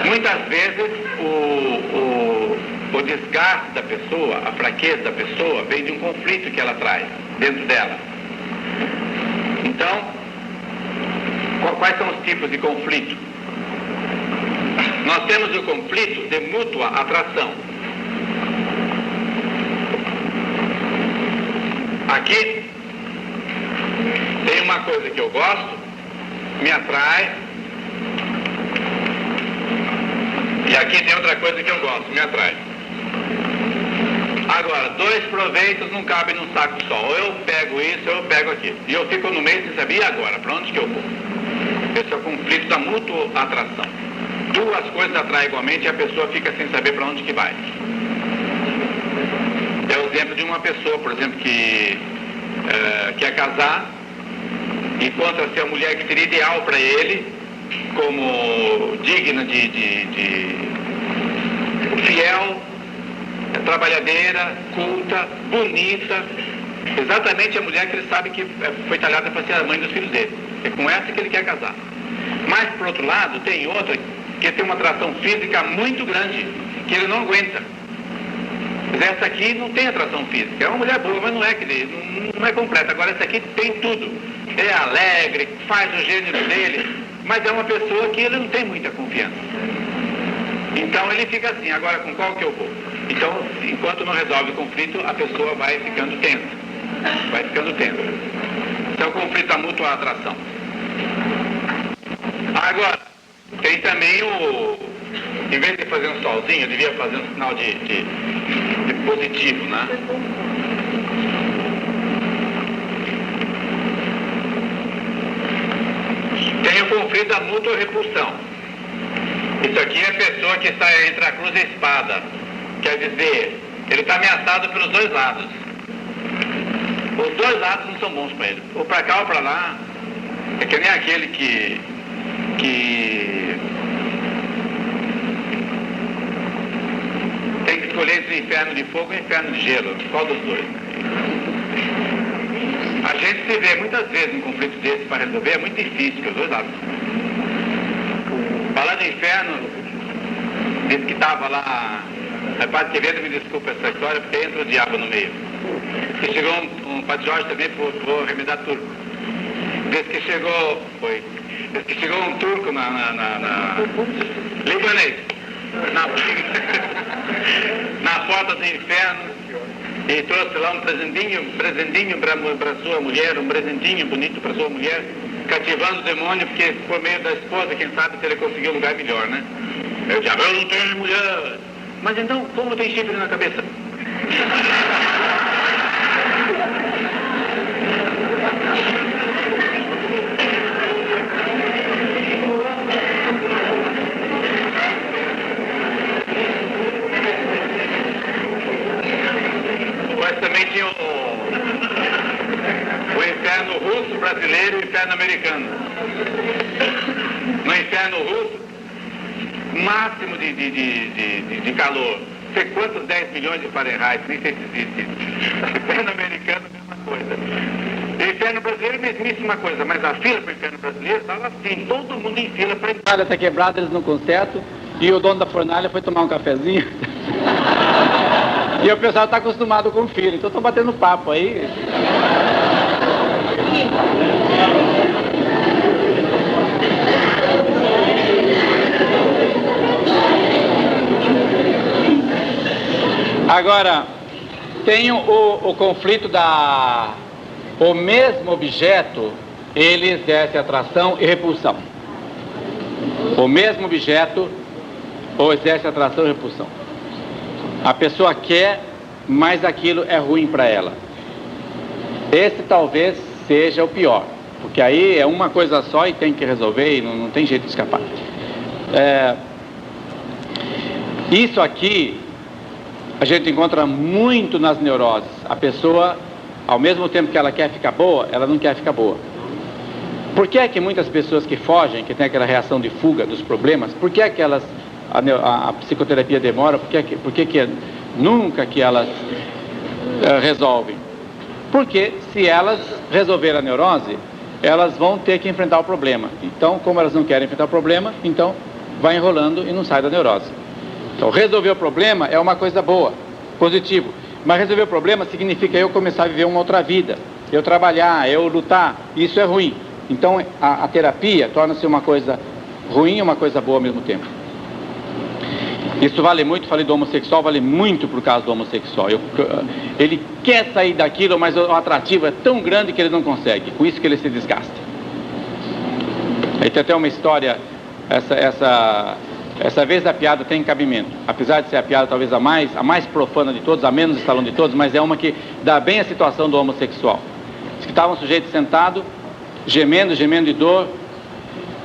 Muitas vezes o desgaste da pessoa, a fraqueza da pessoa, vem de um conflito que ela traz dentro dela. Então, quais são os tipos de conflito? Nós temos o conflito de mútua atração. Aqui tem uma coisa que eu gosto, me atrai, e aqui tem outra coisa que eu gosto, me atrai. Agora, dois proveitos não cabem num saco só. Ou eu pego isso, ou eu pego aquilo. E eu fico no meio sem saber, e agora? Para onde que eu vou? Esse é o conflito da mútua atração. Duas coisas atraem igualmente e a pessoa fica sem saber para onde que vai. É o exemplo de uma pessoa, por exemplo, que quer casar, encontra-se a mulher que seria ideal para ele, como digna de fiel, trabalhadeira, culta, bonita, exatamente a mulher que ele sabe que foi talhada para ser a mãe dos filhos dele. É com essa que ele quer casar. Mas, por outro lado, tem outra que tem uma atração física muito grande, que ele não aguenta. Mas essa aqui não tem atração física. É uma mulher boa, mas não é completa. Agora, essa aqui tem tudo. É alegre, faz o gênero dele, mas é uma pessoa que ele não tem muita confiança. Então, ele fica assim, agora com qual que eu vou? Então, enquanto não resolve o conflito, a pessoa vai ficando tensa. Vai ficando tensa. Então, o conflito da mútua atração. Agora, tem também em vez de fazer um solzinho, eu devia fazer um sinal de positivo, né? Tem o conflito da mútua repulsão. Isso aqui é a pessoa que está entre a cruz e a espada. Quer dizer, ele está ameaçado pelos dois lados. Os dois lados não são bons para ele. Ou para cá ou para lá. É que nem aquele que tem que escolher entre inferno de fogo e inferno de gelo. Qual dos dois? A gente se vê muitas vezes em conflitos desses para resolver, é muito difícil, que os dois lados. Falando em inferno, disse que estava lá, Padre Quevedo, me desculpa essa história, porque entra o diabo no meio. Que chegou um Padre Jorge também, vou remedar turco. Desde que chegou um turco libanês, na porta do inferno, e trouxe lá um presentinho para sua mulher, um presentinho bonito para sua mulher, cativando o demônio, porque por meio da esposa, quem sabe se ele conseguiu um lugar melhor, né? Eu disse, eu não tenho mulher. Mas então, como tem chifre na cabeça? Mas também tinha o inferno russo, brasileiro e o inferno americano. No inferno russo, máximo de calor. Sei quantos 10 milhões de Fahrenheit, nem sei se existe. Inferno americano, mesma coisa. O inferno brasileiro, mesmíssima coisa, mas a fila para o inferno brasileiro estava assim, todo mundo em fila para entrar. A fornalha está quebrada, eles não consertam, e o dono da fornalha foi tomar um cafezinho. E o pessoal está acostumado com fila, então estão batendo papo aí. Agora, tem o conflito o mesmo objeto, ele exerce atração e repulsão. O mesmo objeto, ou exerce atração e repulsão. A pessoa quer mas aquilo é ruim para ela. Esse talvez seja o pior, porque aí é uma coisa só e tem que resolver e não tem jeito de escapar. Isso aqui a gente encontra muito nas neuroses. A pessoa, ao mesmo tempo que ela quer ficar boa, ela não quer ficar boa. Por que é que muitas pessoas que fogem, que tem aquela reação de fuga dos problemas, por que é que elas, a psicoterapia demora, por que nunca que elas resolvem? Porque se elas resolverem a neurose, elas vão ter que enfrentar o problema. Então, como elas não querem enfrentar o problema, então vai enrolando e não sai da neurose. Então, resolver o problema é uma coisa boa, positivo. Mas resolver o problema significa eu começar a viver uma outra vida, eu trabalhar, eu lutar. Isso é ruim. Então, a terapia torna-se uma coisa ruim e uma coisa boa ao mesmo tempo. Isso vale muito, falei do homossexual, vale muito por causa do homossexual. Ele quer sair daquilo, mas o atrativo é tão grande que ele não consegue. Com isso que ele se desgasta. Aí tem até uma história, essa vez a piada tem cabimento. Apesar de ser a piada talvez a mais profana de todos, a menos estalão de todos, mas é uma que dá bem a situação do homossexual. Diz que estava um sujeito sentado, gemendo de dor.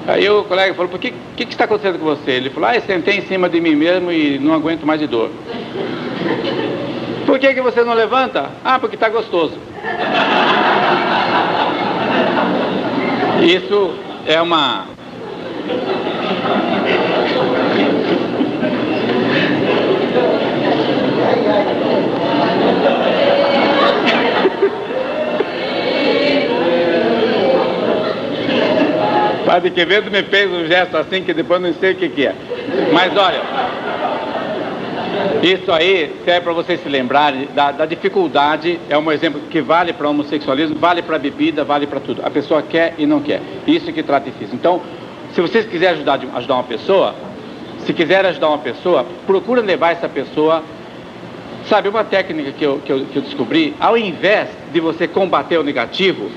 Aí o colega falou, o que está acontecendo com você? Ele falou, eu sentei em cima de mim mesmo e não aguento mais de dor. Por que você não levanta? Porque está gostoso. Isso é uma... Padre Quevedo me fez um gesto assim que depois não sei o que é. Mas olha, isso aí serve para vocês se lembrarem da dificuldade. É um exemplo que vale para o homossexualismo, vale para a bebida, vale para tudo. A pessoa quer e não quer. Isso que trata difícil. Então, se vocês quiserem ajudar uma pessoa, procura levar essa pessoa. Sabe, uma técnica que eu descobri, ao invés de você combater o negativo,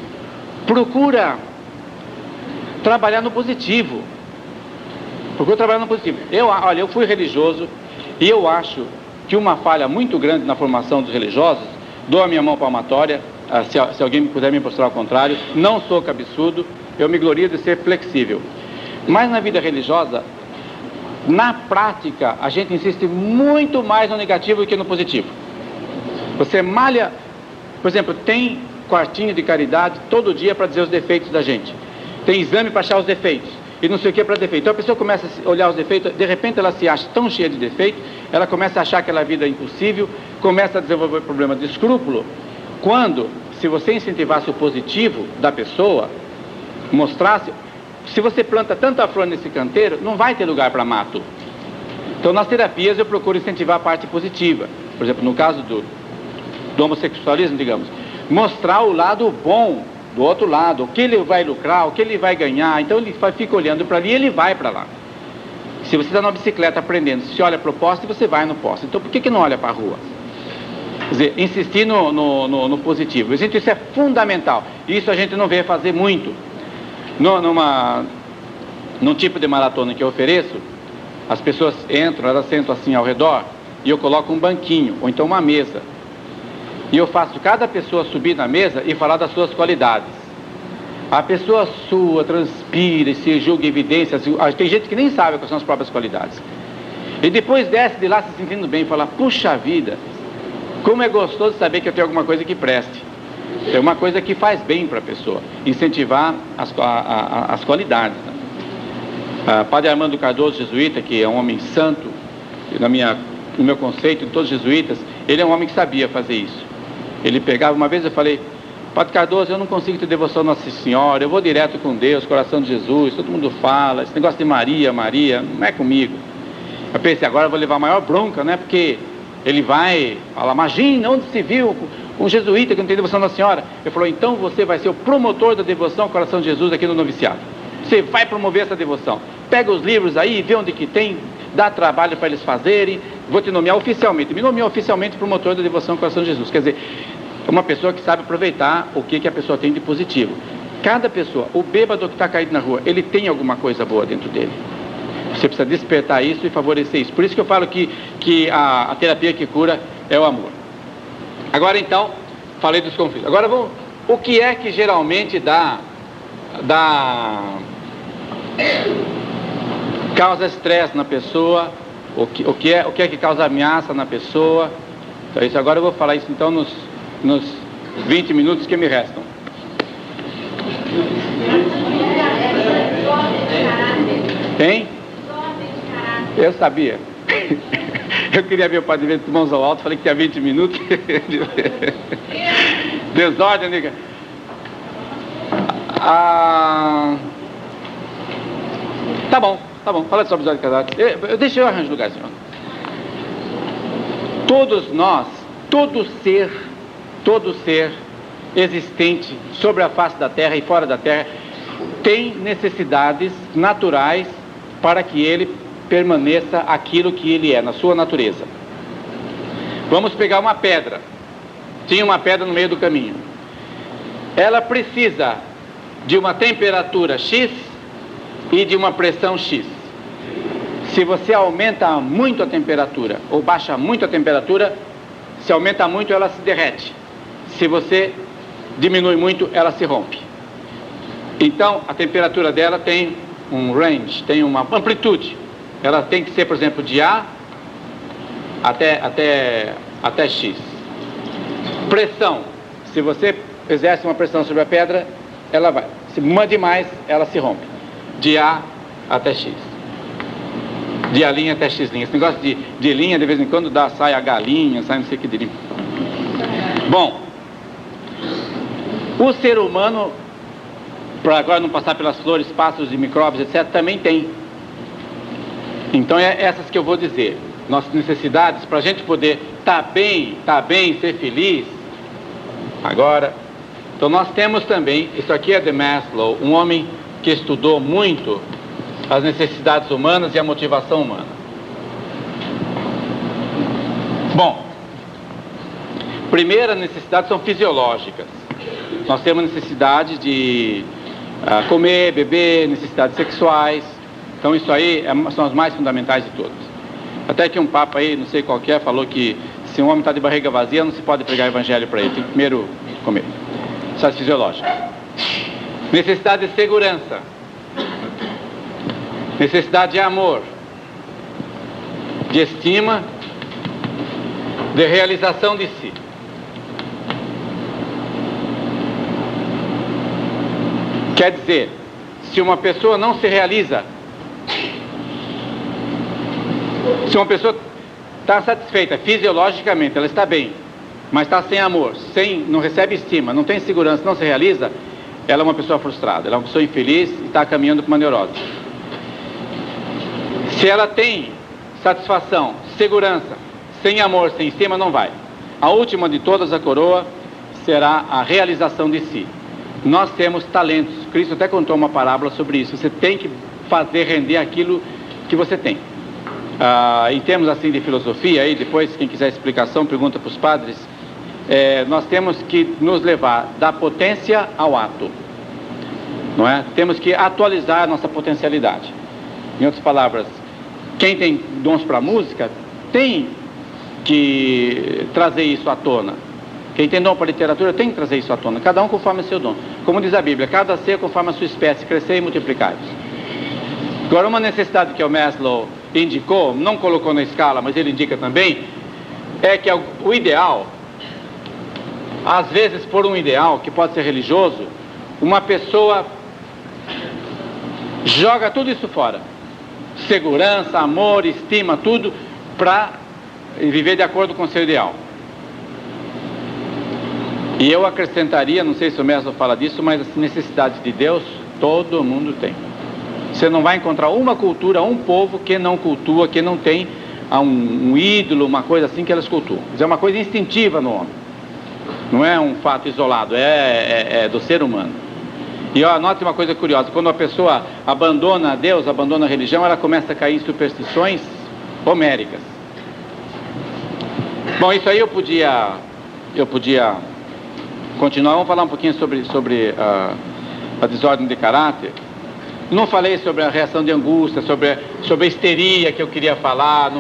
procura trabalhar no positivo. Eu fui religioso e eu acho que uma falha muito grande na formação dos religiosos, dou a minha mão palmatória, se alguém puder me mostrar ao contrário, não sou cabeçudo, eu me glorio de ser flexível. Mas na vida religiosa, na prática, a gente insiste muito mais no negativo do que no positivo. Você malha, por exemplo, tem quartinho de caridade todo dia para dizer os defeitos da gente. Tem exame para achar os defeitos e não sei o que para defeito. Então a pessoa começa a olhar os defeitos, de repente ela se acha tão cheia de defeitos, ela começa a achar aquela vida impossível, começa a desenvolver problema de escrúpulo, quando, se você incentivasse o positivo da pessoa, mostrasse, se você planta tanta flor nesse canteiro, não vai ter lugar para mato. Então nas terapias eu procuro incentivar a parte positiva. Por exemplo, no caso do homossexualismo, digamos, mostrar o lado bom do outro lado, o que ele vai lucrar, o que ele vai ganhar. Então ele fica olhando para ali e ele vai para lá. Se você está numa bicicleta aprendendo, se olha para o poste, você vai no poste. Então por que não olha para a rua? Quer dizer, insistir no positivo. Gente, isso é fundamental. Isso a gente não vê fazer muito. Num tipo de maratona que eu ofereço, as pessoas entram, elas sentam assim ao redor e eu coloco um banquinho, ou então uma mesa. E eu faço cada pessoa subir na mesa e falar das suas qualidades. A pessoa sua, transpira e se julga evidências. Tem gente que nem sabe quais são as próprias qualidades. E depois desce de lá se sentindo bem e fala, puxa vida, como é gostoso saber que eu tenho alguma coisa que preste. É uma coisa que faz bem para a pessoa. Incentivar as qualidades. Né? Padre Armando Cardoso, jesuíta, que é um homem santo, no meu conceito, de todos os jesuítas, ele é um homem que sabia fazer isso. Ele pegava, uma vez eu falei, Padre Cardoso, eu não consigo ter devoção a Nossa Senhora, eu vou direto com Deus, coração de Jesus, todo mundo fala, esse negócio de Maria, não é comigo. Eu pensei, agora eu vou levar a maior bronca, né? Porque ele vai falar, imagina, onde se viu um jesuíta que não tem devoção a Nossa Senhora? Ele falou, então você vai ser o promotor da devoção ao coração de Jesus aqui no noviciado. Você vai promover essa devoção. Pega os livros aí, vê onde que tem, dá trabalho para eles fazerem, vou te nomear oficialmente. Me nomeou oficialmente promotor da devoção ao coração de Jesus. Quer dizer, é uma pessoa que sabe aproveitar o que a pessoa tem de positivo. Cada pessoa, o bêbado que está caído na rua, ele tem alguma coisa boa dentro dele. Você precisa despertar isso e favorecer isso. Por isso que eu falo que a terapia que cura é o amor. Agora então, falei dos conflitos. Agora vamos, o que é que geralmente causa estresse na pessoa? O que é que causa ameaça na pessoa? Então, isso agora eu vou falar isso então nos 20 minutos que me restam. Tem? Eu sabia. Eu queria ver o Padre Bento de mãos ao alto, falei que tinha 20 minutos. Desordem, amiga. Tá bom. Fala sobre os olhos casados. Deixa eu arranjar um lugarzinho. Todos nós, todo ser existente sobre a face da Terra e fora da Terra, tem necessidades naturais para que ele permaneça aquilo que ele é, na sua natureza. Vamos pegar uma pedra. Tinha uma pedra no meio do caminho. Ela precisa de uma temperatura X e de uma pressão X. Se você aumenta muito a temperatura ou baixa muito a temperatura, se aumenta muito ela se derrete. Se você diminui muito, ela se rompe. Então, a temperatura dela tem um range, tem uma amplitude. Ela tem que ser, por exemplo, de A até X. Pressão. Se você exerce uma pressão sobre a pedra, ela vai. Se manda demais, ela se rompe. De A até X. De A' até X'. Esse negócio de linha, de vez em quando sai a galinha, sai não sei o que de linha. Bom, o ser humano, para agora não passar pelas flores, pássaros e micróbios, etc., também tem. Então é essas que eu vou dizer. Nossas necessidades, para a gente poder estar bem, ser feliz. Agora, então nós temos também, isso aqui é de Maslow, um homem que estudou muito as necessidades humanas e a motivação humana. Bom, primeira necessidade são fisiológicas. Nós temos necessidade de comer, beber, necessidades sexuais. Então isso aí são as mais fundamentais de todas. Até que um papa aí, não sei qual que é, falou que se um homem está de barriga vazia, não se pode pregar evangelho para ele, tem que primeiro comer. Necessidade fisiológica. Necessidade de segurança. Necessidade de amor, de estima, de realização de si. Quer dizer, se uma pessoa não se realiza, se uma pessoa está satisfeita fisiologicamente, ela está bem, mas está sem amor, não recebe estima, não tem segurança, não se realiza, ela é uma pessoa frustrada, ela é uma pessoa infeliz e está caminhando para uma neurose. Se ela tem satisfação, segurança, sem amor, sem estima, não vai. A última de todas, a coroa, será a realização de si. Nós temos talentos. Cristo até contou uma parábola sobre isso. Você tem que fazer render aquilo que você tem. Em termos assim de filosofia, aí depois quem quiser explicação, pergunta para os padres. Nós temos que nos levar da potência ao ato. Não é? Temos que atualizar a nossa potencialidade. Em outras palavras, quem tem dons para música tem que trazer isso à tona. Quem tem dom para literatura tem que trazer isso à tona. Cada um conforme o seu dom. Como diz a Bíblia, cada ser conforme a sua espécie, crescer e multiplicar-se. Agora, uma necessidade que o Maslow indicou, não colocou na escala, mas ele indica também, é que o ideal, às vezes por um ideal, que pode ser religioso, uma pessoa joga tudo isso fora. Segurança, amor, estima, tudo, para viver de acordo com o seu ideal. E eu acrescentaria, não sei se o Maslow fala disso, mas as necessidades de Deus, todo mundo tem. Você não vai encontrar uma cultura, um povo que não cultua, que não tem um ídolo, uma coisa assim que elas cultuam. É uma coisa instintiva no homem. Não é um fato isolado, é do ser humano. E note uma coisa curiosa, quando a pessoa abandona Deus, abandona a religião, ela começa a cair em superstições homéricas. Bom, isso aí eu podia continuar. Vamos falar um pouquinho sobre a desordem de caráter. Não falei sobre a reação de angústia, sobre a histeria que eu queria falar.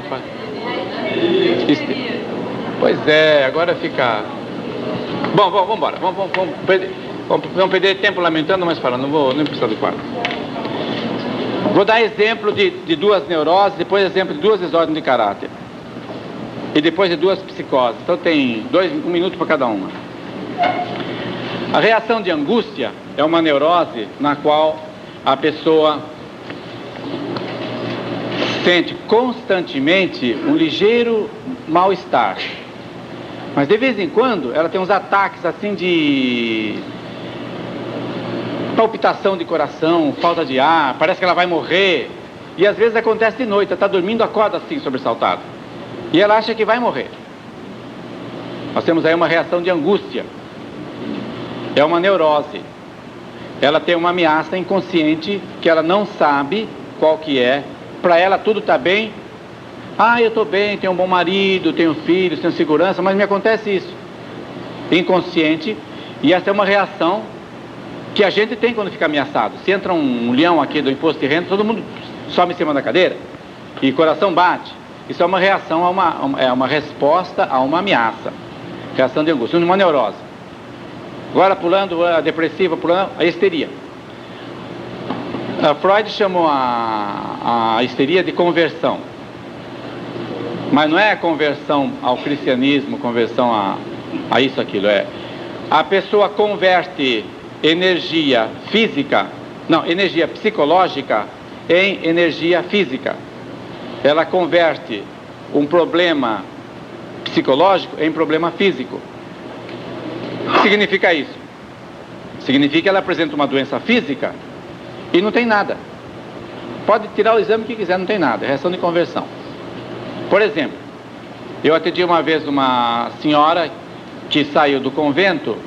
Pois é, agora fica... Bom, vamos embora. Vamos perder tempo lamentando, mas falando, não vou nem precisar do quadro. Vou dar exemplo de duas neuroses, depois exemplo de duas desordens de caráter. E depois de duas psicoses. Então tem 1 minuto para cada uma. A reação de angústia é uma neurose na qual a pessoa sente constantemente um ligeiro mal-estar. Mas de vez em quando ela tem uns ataques assim de palpitação de coração, falta de ar, parece que ela vai morrer. E às vezes acontece de noite, ela está dormindo, acorda assim, sobressaltada. E ela acha que vai morrer. Nós temos aí uma reação de angústia. É uma neurose. Ela tem uma ameaça inconsciente que ela não sabe qual que é. Para ela tudo está bem. Ah, eu estou bem, tenho um bom marido, tenho filhos, tenho segurança, mas me acontece isso. Inconsciente. E essa é uma reação que a gente tem quando fica ameaçado. Se entra um leão aqui do imposto de renda, todo mundo sobe em cima da cadeira e o coração bate. Isso é uma reação, é uma resposta a uma ameaça. Reação de angústia, uma neurose. Agora pulando a depressiva, pulando a histeria. Freud chamou a histeria de conversão. Mas não é conversão ao cristianismo, conversão a isso, aquilo. A pessoa converte energia física, não, energia psicológica em energia física. Ela converte um problema psicológico em problema físico. O que significa isso? Significa que ela apresenta uma doença física e não tem nada. Pode tirar o exame que quiser, não tem nada. É reação de conversão. Por exemplo, eu atendi uma vez uma senhora que saiu do convento,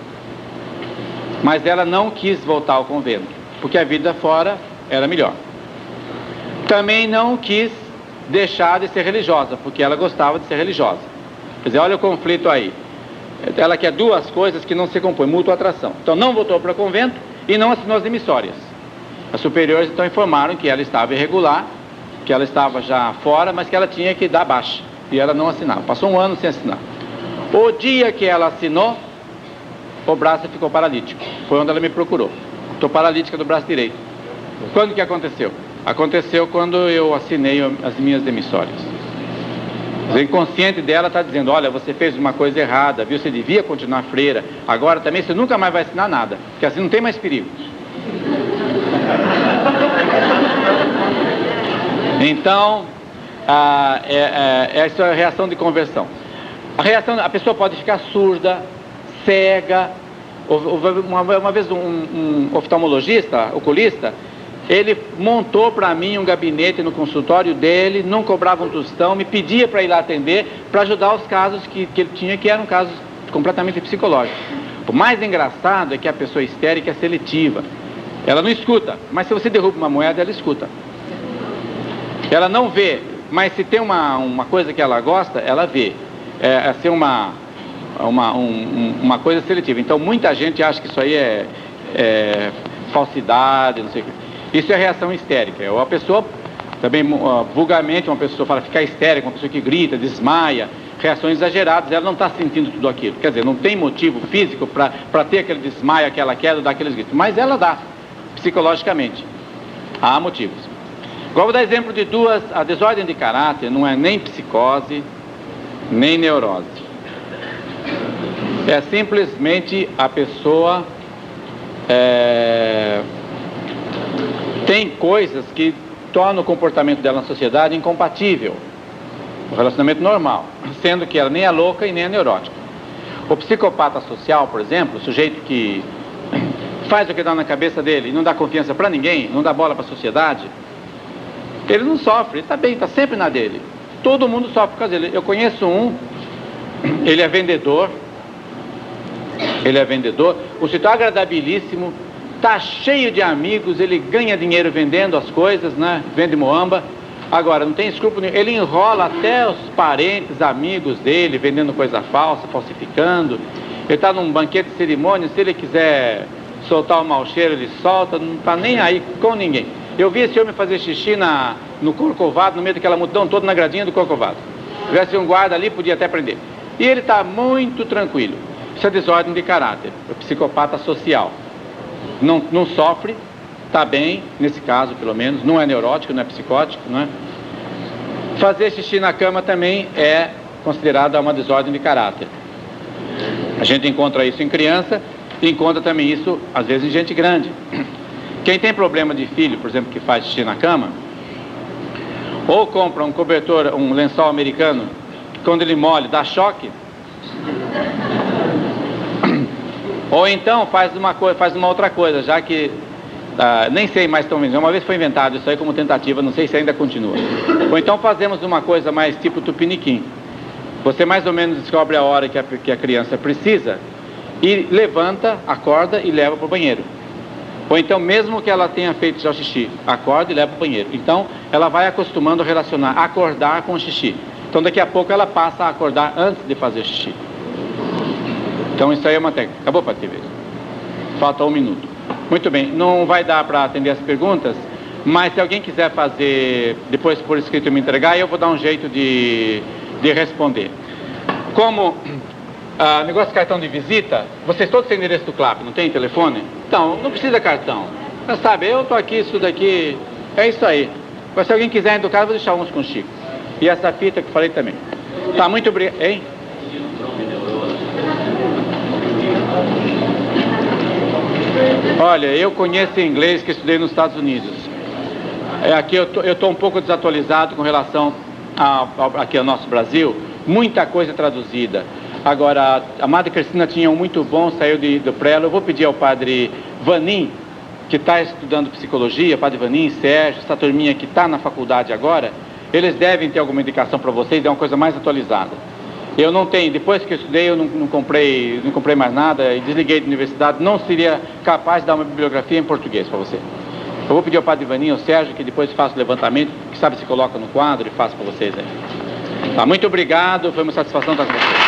mas ela não quis voltar ao convento, porque a vida fora era melhor. Também não quis deixar de ser religiosa, porque ela gostava de ser religiosa. Quer dizer, olha o conflito aí. Ela quer duas coisas que não se compõem, mútua atração. Então não voltou para o convento e não assinou as demissórias. As superiores então informaram que ela estava irregular, que ela estava já fora, mas que ela tinha que dar baixa. E ela não assinava. Passou 1 ano sem assinar. O dia que ela assinou, o braço ficou paralítico. Foi onde ela me procurou. Estou paralítica do braço direito. Quando que aconteceu? Aconteceu quando eu assinei as minhas demissórias. O inconsciente dela está dizendo, olha, você fez uma coisa errada, viu? Você devia continuar freira. Agora também você nunca mais vai assinar nada, porque assim não tem mais perigo. Então, essa é a reação de conversão. A pessoa pode ficar surda, cega. Uma vez um oftalmologista, oculista, ele montou para mim um gabinete no consultório dele, não cobrava um tostão, me pedia para ir lá atender, para ajudar os casos que ele tinha, que eram casos completamente psicológicos. O mais engraçado é que a pessoa histérica é seletiva. Ela não escuta, mas se você derruba uma moeda, ela escuta. Ela não vê, mas se tem uma coisa que ela gosta, ela vê. É assim uma coisa seletiva. Então muita gente acha que isso aí é falsidade, não sei o que. Isso é reação histérica. Ou a pessoa, também vulgarmente, uma pessoa fala ficar histérica, uma pessoa que grita, desmaia, reações exageradas, ela não está sentindo tudo aquilo. Quer dizer, não tem motivo físico para ter aquele desmaio, aquela queda, dar aqueles gritos. Mas ela dá, psicologicamente. Há motivos. Agora vou dar exemplo de duas. A desordem de caráter não é nem psicose, nem neurose. É simplesmente a pessoa tem coisas que tornam o comportamento dela na sociedade incompatível. O relacionamento normal, sendo que ela nem é louca e nem é neurótica. O psicopata social, por exemplo, o sujeito que faz o que dá na cabeça dele e não dá confiança para ninguém, não dá bola para a sociedade, ele não sofre, ele está bem, está sempre na dele. Todo mundo sofre por causa dele. Eu conheço ele é vendedor, o sujeito é agradabilíssimo, está cheio de amigos, ele ganha dinheiro vendendo as coisas, né? Vende moamba. Agora, não tem escrúpulo nenhum, ele enrola até os parentes, amigos dele, vendendo coisa falsa, falsificando. Ele está num banquete de cerimônia, se ele quiser soltar o mau cheiro, ele solta, não está nem aí com ninguém. Eu vi esse homem fazer xixi no Corcovado, no meio daquela multidão toda, na gradinha do Corcovado. Se tivesse um guarda ali, podia até prender. E ele está muito tranquilo. Isso é desordem de caráter, é psicopata social. Não sofre, está bem, nesse caso pelo menos, não é neurótico, não é psicótico, não é? Fazer xixi na cama também é considerado uma desordem de caráter. A gente encontra isso em criança e encontra também isso, às vezes, em gente grande. Quem tem problema de filho, por exemplo, que faz xixi na cama, ou compra um cobertor, um lençol americano, que quando ele molha dá choque, ou então faz uma outra coisa, já que nem sei mais tão bem, uma vez foi inventado isso aí como tentativa, não sei se ainda continua. Ou então fazemos uma coisa mais tipo tupiniquim. Você mais ou menos descobre a hora que a criança precisa e levanta, acorda e leva para o banheiro. Ou então, mesmo que ela tenha feito já o xixi, acorda e leva para o banheiro. Então, ela vai acostumando a relacionar acordar com o xixi. Então, daqui a pouco ela passa a acordar antes de fazer o xixi. Então, isso aí é uma técnica. Acabou, Patrícia? Falta 1 minuto. Muito bem, não vai dar para atender as perguntas, mas se alguém quiser fazer, depois por escrito me entregar, eu vou dar um jeito de responder. Como negócio de cartão de visita, vocês todos têm endereço do CLAP, não tem telefone? Então, não precisa cartão. Você sabe, eu tô aqui, isso daqui, é isso aí. Mas se alguém quiser educar, eu vou deixar uns com o Chico. E essa fita que falei também. Tá, muito obrigado. Hein? Olha, eu conheço inglês que estudei nos Estados Unidos. Aqui eu estou um pouco desatualizado com relação aqui ao nosso Brasil. Muita coisa traduzida. Agora, a Madre Cristina tinha um muito bom, saiu do prelo. Eu vou pedir ao padre Vanim, que está estudando psicologia, padre Vanim, Sérgio, essa turminha que está na faculdade agora, eles devem ter alguma indicação para vocês, é uma coisa mais atualizada. Eu não tenho, depois que eu estudei, eu não comprei mais nada e desliguei da universidade, não seria capaz de dar uma bibliografia em português para você. Eu vou pedir ao padre Ivaninho, ao Sérgio, que depois faça o levantamento, que sabe se coloca no quadro e faça para vocês aí. Tá, muito obrigado, foi uma satisfação estar com vocês.